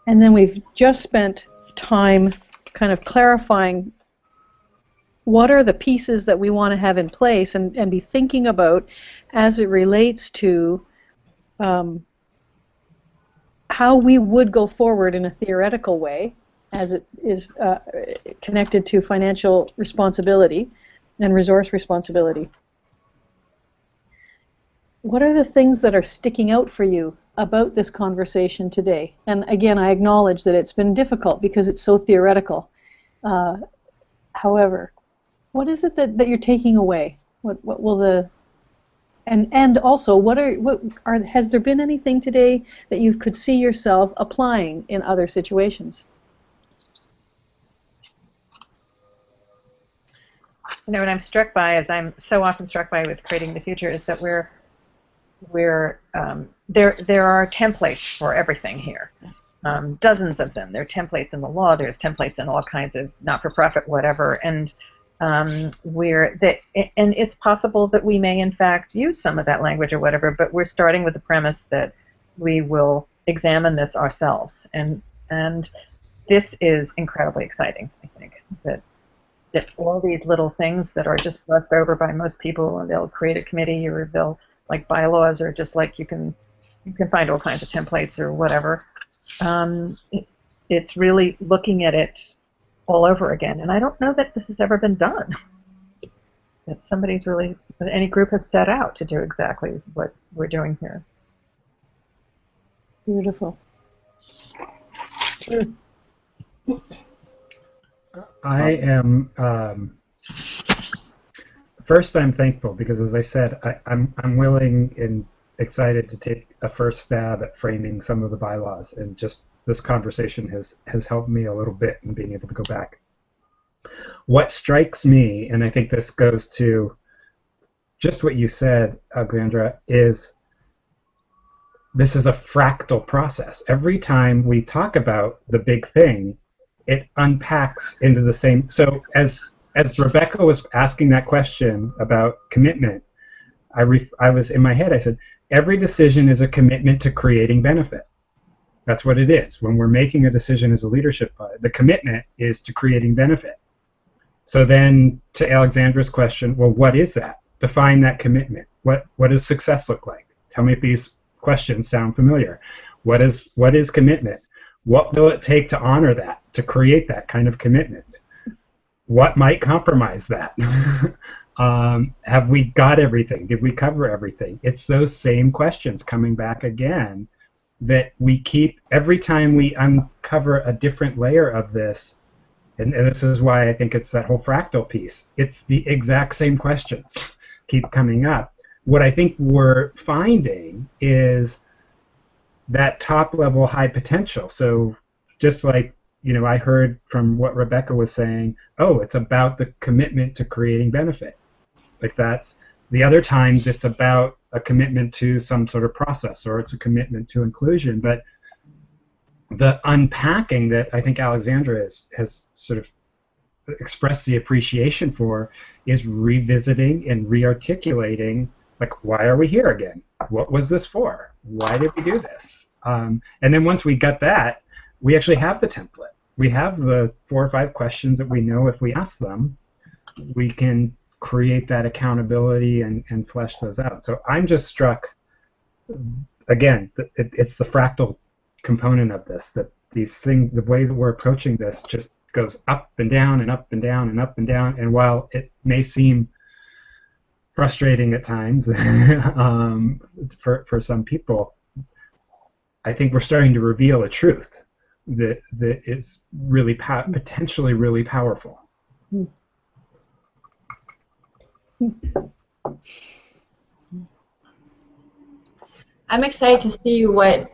And then we've just spent time kind of clarifying what are the pieces that we want to have in place and be thinking about as it relates to how we would go forward in a theoretical way, as it is connected to financial responsibility and resource responsibility. What are the things that are sticking out for you about this conversation today? And again, I acknowledge that it's been difficult because it's so theoretical. However, what is it that you're taking away? What will the and also has there been anything today that you could see yourself applying in other situations? You know, what I'm struck by, as I'm so often struck by with Creating the Future, is that there are templates for everything here, dozens of them. There are templates in the law. There's templates in all kinds of not-for-profit whatever, and it's possible that we may in fact use some of that language or whatever. But we're starting with the premise that we will examine this ourselves, and this is incredibly exciting. I think that all these little things that are just brushed over by most people, and they'll create a committee, or they'll, like bylaws, or just like you can find all kinds of templates or whatever. It's really looking at it all over again, and I don't know that this has ever been done. That any group has set out to do exactly what we're doing here. Beautiful. I am first. I'm thankful because, as I said, I'm willing and excited to take a first stab at framing some of the bylaws, and just this conversation has helped me a little bit in being able to go back. What strikes me, and I think this goes to just what you said, Alexandra, is this is a fractal process. Every time we talk about the big thing, it unpacks into the same. So as Rebecca was asking that question about commitment, I was in my head, I said, every decision is a commitment to creating benefit. That's what it is. When we're making a decision as a leadership body, the commitment is to creating benefit. So then to Alexandra's question, well, what is that? Define that commitment. What does success look like? Tell me if these questions sound familiar. What is commitment? What will it take to honor that, to create that kind of commitment? What might compromise that? Have we got everything? Did we cover everything? It's those same questions coming back again that we keep every time we uncover a different layer of this, and this is why I think it's that whole fractal piece. It's the exact same questions keep coming up. What I think we're finding is that top level high potential. So just like, I heard from what Rebecca was saying, oh, it's about the commitment to creating benefit. Like that's the other times it's about a commitment to some sort of process, or it's a commitment to inclusion. But the unpacking that I think Alexandra has sort of expressed the appreciation for is revisiting and re-articulating, like, why are we here again? what was this for? Why did we do this? And then once we got that, we actually have the template. We have the 4 or 5 questions that we know if we ask them, we can create that accountability and flesh those out. So I'm just struck, again, it's the fractal component of this, that these things, the way that we're approaching this just goes up and down and up and down and up and down. And while it may seem frustrating at times for some people, I think we're starting to reveal a truth that is really potentially really powerful. I'm excited to see what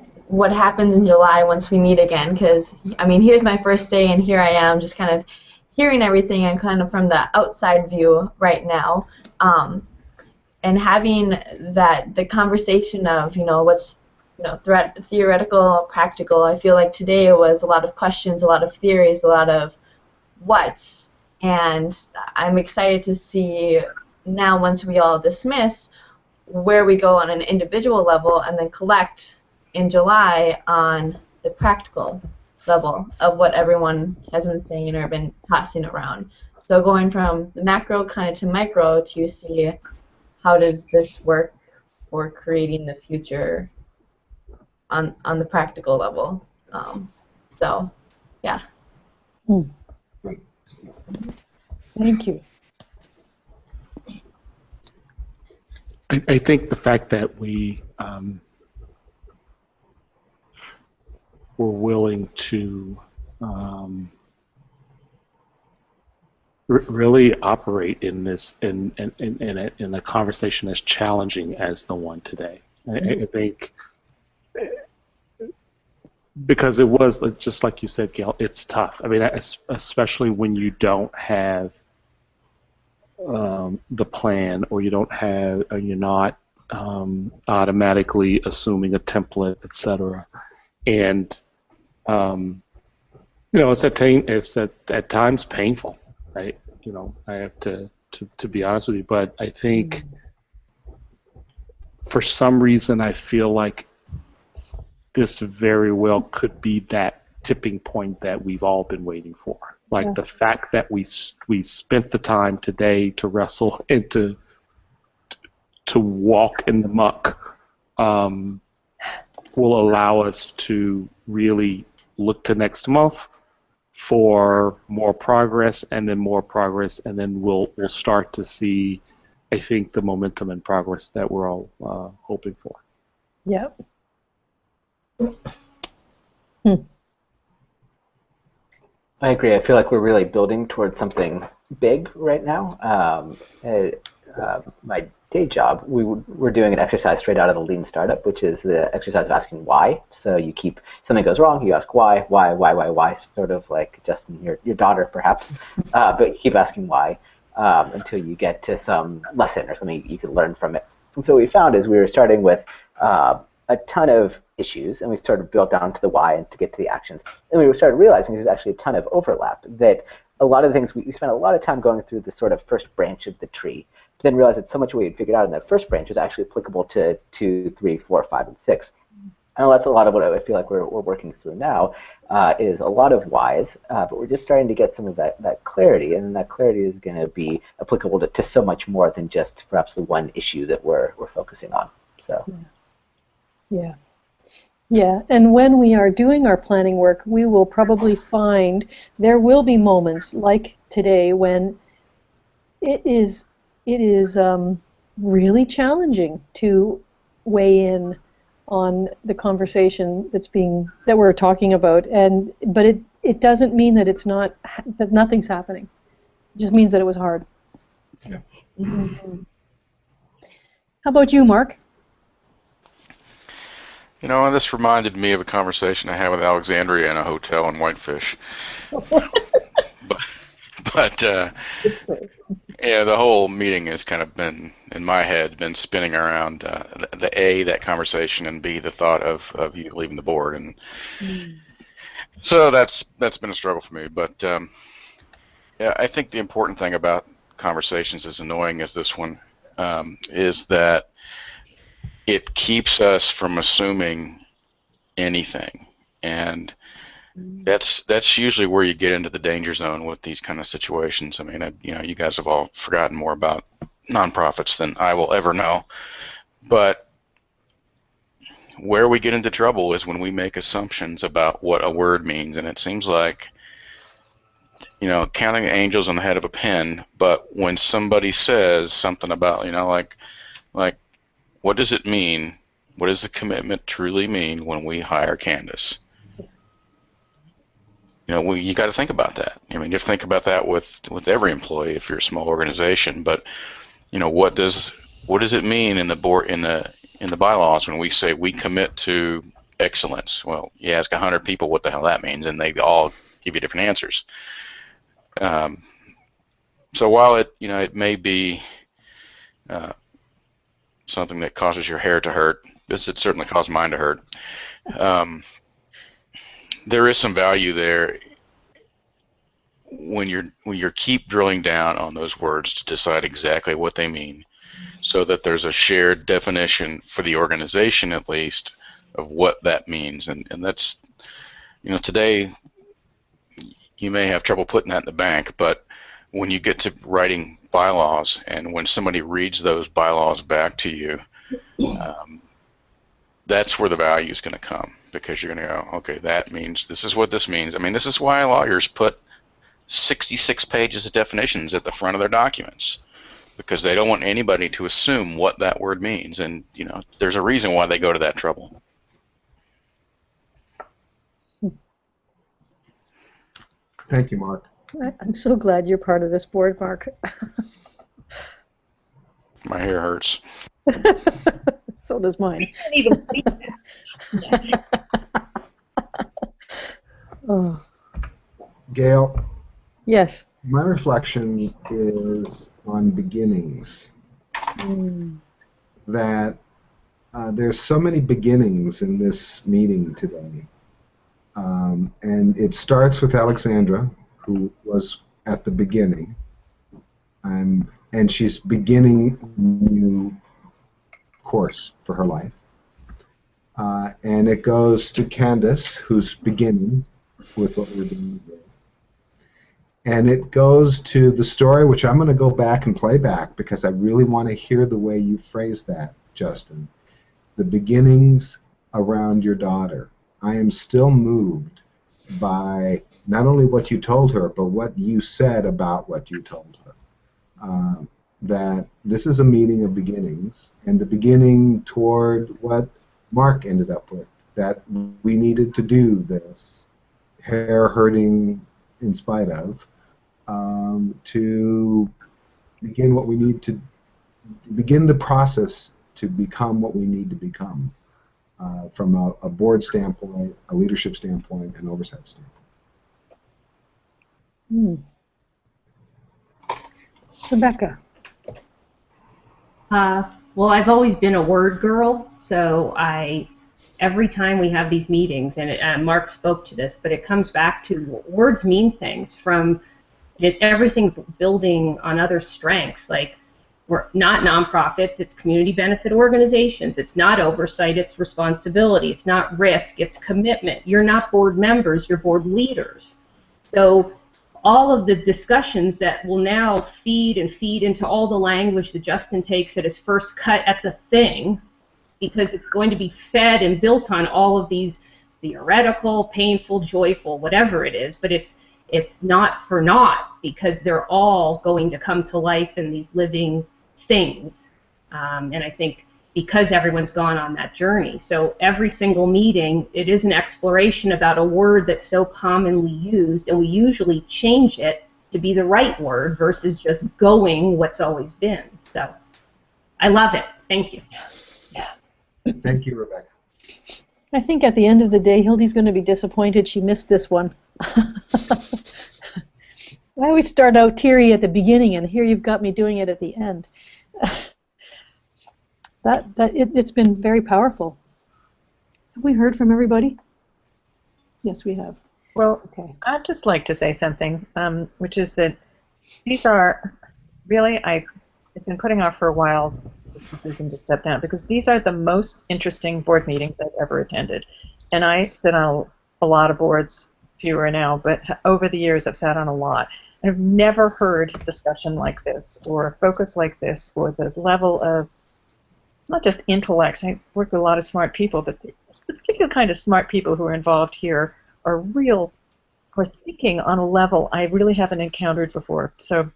happens in July once we meet again, because I mean, here's my first day, and here I am, just kind of hearing everything and kind of from the outside view right now, and having the conversation of what's theoretical, practical. I feel like today it was a lot of questions, a lot of theories, a lot of what's, and I'm excited to see now once we all dismiss where we go on an individual level and then collect in July on the practical level of what everyone has been saying or been tossing around. So going from the macro kind of to micro to see how does this work for creating the future on the practical level. So, yeah. Thank you. I think the fact that we were willing to really operate in this in a conversation as challenging as the one today. I think because it was just like you said, Gail, it's tough. I mean, especially when you don't have the plan, or you don't have, or you're not automatically assuming a template, etc. And it's at times painful, right? I have to be honest with you, but I think for some reason I feel like this very well could be that tipping point that we've all been waiting for. Like the fact that we spent the time today to wrestle and to walk in the muck will allow us to really look to next month for more progress, and then more progress, and then we'll start to see, I think, the momentum and progress that we're all hoping for. Yep. I agree. I feel like we're really building towards something big right now. My day job, we're doing an exercise straight out of the Lean Startup, which is the exercise of asking why. So you keep, something goes wrong, you ask why, sort of like Justin, your daughter perhaps, but you keep asking why until you get to some lesson or something you can learn from it. And so what we found is we were starting with a ton of issues, and we sort of built down to the why and to get to the actions. And we started realizing there's actually a ton of overlap, that a lot of the things, we spent a lot of time going through the sort of first branch of the tree, but then realized that so much we had figured out in that first branch is actually applicable to 2, 3, 4, 5, and 6. And that's a lot of what I feel like we're working through now, is a lot of whys, but we're just starting to get some of that clarity, and that clarity is going to be applicable to so much more than just perhaps the one issue that we're focusing on. So. Yeah. Yeah, and when we are doing our planning work, we will probably find there will be moments like today when it is really challenging to weigh in on the conversation that we're talking about, but it doesn't mean that that nothing's happening. It just means that it was hard. Yeah. Mm-hmm. How about you, Mark? This reminded me of a conversation I had with Alexandria in a hotel in Whitefish. but the whole meeting has kind of been, in my head, been spinning around the A, that conversation, and B, the thought of you leaving the board. And so that's been a struggle for me. But yeah, I think the important thing about conversations, as annoying as this one is, that it keeps us from assuming anything, and that's usually where you get into the danger zone with these kind of situations. I mean, you guys have all forgotten more about nonprofits than I will ever know, but where we get into trouble is when we make assumptions about what a word means, and it seems like, counting angels on the head of a pin, but when somebody says something about, like, what does it mean? What does the commitment truly mean when we hire Candace? You got to think about that. I mean, you have to think about that with every employee if you're a small organization. But, what does it mean in the board in the bylaws when we say we commit to excellence? Well, you ask 100 people what the hell that means, and they all give you different answers. So while it may be something that causes your hair to hurt, it certainly caused mine to hurt. There is some value there when you keep drilling down on those words to decide exactly what they mean, so that there's a shared definition for the organization, at least, of what that means. And that's, today you may have trouble putting that in the bank, but when you get to writing bylaws and when somebody reads those bylaws back to you, that's where the value is going to come, because you're going to go, okay, that means, this is what this means. I mean, this is why lawyers put 66 pages of definitions at the front of their documents, because they don't want anybody to assume what that word means. And, there's a reason why they go to that trouble. Thank you, Mark. I'm so glad you're part of this board, Mark. My hair hurts. So does mine. You can't even see that. Oh. Gail, Yes. my reflection is on beginnings. That there's so many beginnings in this meeting today. And it starts with Alexandra, who was at the beginning. And she's beginning a new course for her life. And it goes to Candace, who's beginning with what we're doing today. And it goes to the story, which I'm going to go back and play back because I really want to hear the way you phrase that, Justin. The beginnings around your daughter. I am still moved by not only what you told her, but what you said about what you told her. That this is a meeting of beginnings, and the beginning toward what Mark ended up with, that we needed to do this, hair hurting in spite of, to begin what we need to begin the process to become what we need to become from a board standpoint, a leadership standpoint, an oversight standpoint. Rebecca. Well, I've always been a word girl, so every time we have these meetings, and Mark spoke to this, but it comes back to words mean things. Everything's building on other strengths. Like, we're not nonprofits, it's community benefit organizations. It's not oversight, it's responsibility. It's not risk, it's commitment. You're not board members, you're board leaders. So all of the discussions that will now feed into all the language that Justin takes at his first cut at the thing, because it's going to be fed and built on all of these theoretical, painful, joyful, whatever it is, but it's not for naught, because they're all going to come to life in these living things. And I think because everyone's gone on that journey. So every single meeting, it is an exploration about a word that's so commonly used, and we usually change it to be the right word versus just going what's always been. So I love it. Thank you. Thank you, Rebecca. I think at the end of the day, Hildy's going to be disappointed she missed this one. I always start out teary at the beginning, and here you've got me doing it at the end. It's been very powerful. Have we heard from everybody? Yes, we have. Well, Okay. I'd just like to say something, which is that these are really, I've been putting off for a while this decision to step down, because these are the most interesting board meetings I've ever attended. And I sit on a lot of boards, fewer now, but over the years I've sat on a lot. And I've never heard discussion like this, or focus like this, or the level of, not just intellect. I work with a lot of smart people, but the particular kind of smart people who are involved here are thinking on a level I really haven't encountered before. So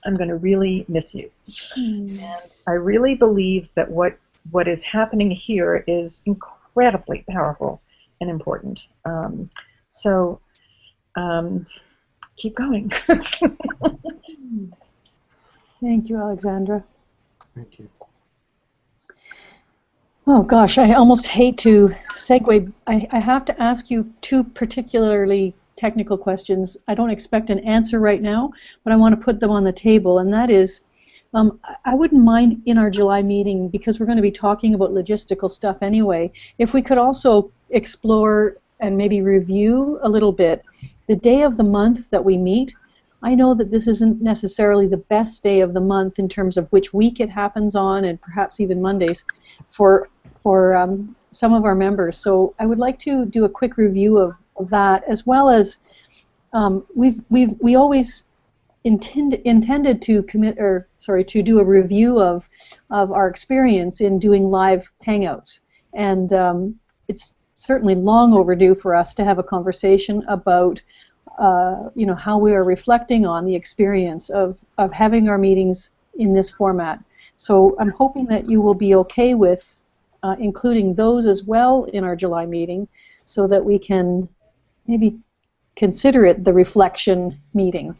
I'm going to really miss you. And I really believe that what is happening here is incredibly powerful and important. Keep going. Thank you, Alexandra. Thank you. Oh gosh, I almost hate to segue. I have to ask you two particularly technical questions. I don't expect an answer right now, but I want to put them on the table, and that is, I wouldn't mind in our July meeting, because we're going to be talking about logistical stuff anyway, if we could also explore and maybe review a little bit the day of the month that we meet. I know that this isn't necessarily the best day of the month in terms of which week it happens on, and perhaps even Mondays for some of our members. So I would like to do a quick review of that, as well as we always intended to to do a review of our experience in doing live hangouts, and it's certainly long overdue for us to have a conversation about how we are reflecting on the experience of having our meetings in this format. So I'm hoping that you will be okay with including those as well in our July meeting, so that we can maybe consider it the reflection meeting.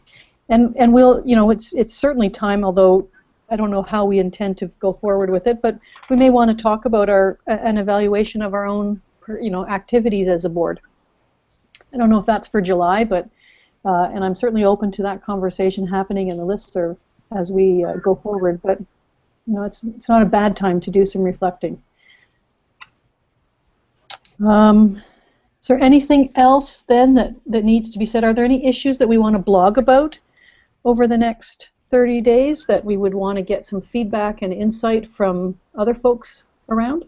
And we'll, it's certainly time, although I don't know how we intend to go forward with it, but we may want to talk about an evaluation of our own activities as a board. I don't know if that's for July, but and I'm certainly open to that conversation happening in the listserv as we go forward. But it's not a bad time to do some reflecting. Is there anything else then that needs to be said? Are there any issues that we want to blog about over the next 30 days that we would want to get some feedback and insight from other folks around?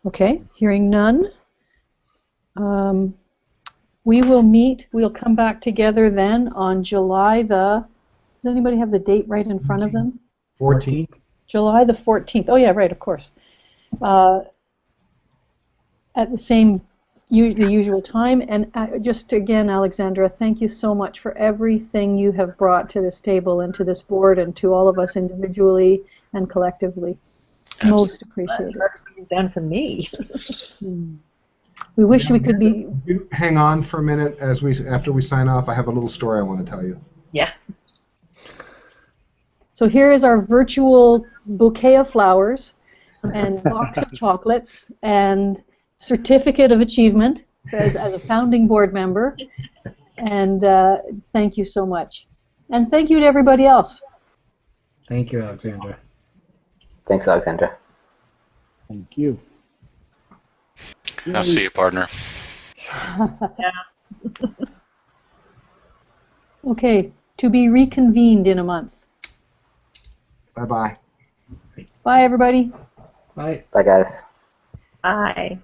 Okay, hearing none. We'll come back together then on July the, does anybody have the date right in front of them? 14th. July the 14th. Oh yeah, right, of course. At the usual time. And just again, Alexandra, thank you so much for everything you have brought to this table and to this board and to all of us individually and collectively. Most appreciated. It's done for me. We wish we could be. Hang on for a minute after we sign off. I have a little story I want to tell you. Yeah. So here is our virtual bouquet of flowers and box of chocolates and certificate of achievement as a founding board member. And thank you so much. And thank you to everybody else. Thank you, Alexandra. Thanks, Alexandra. Thank you. I'll see you, partner. Yeah. Okay, to be reconvened in a month. Bye-bye. Bye, everybody. Bye. Bye, guys. Bye.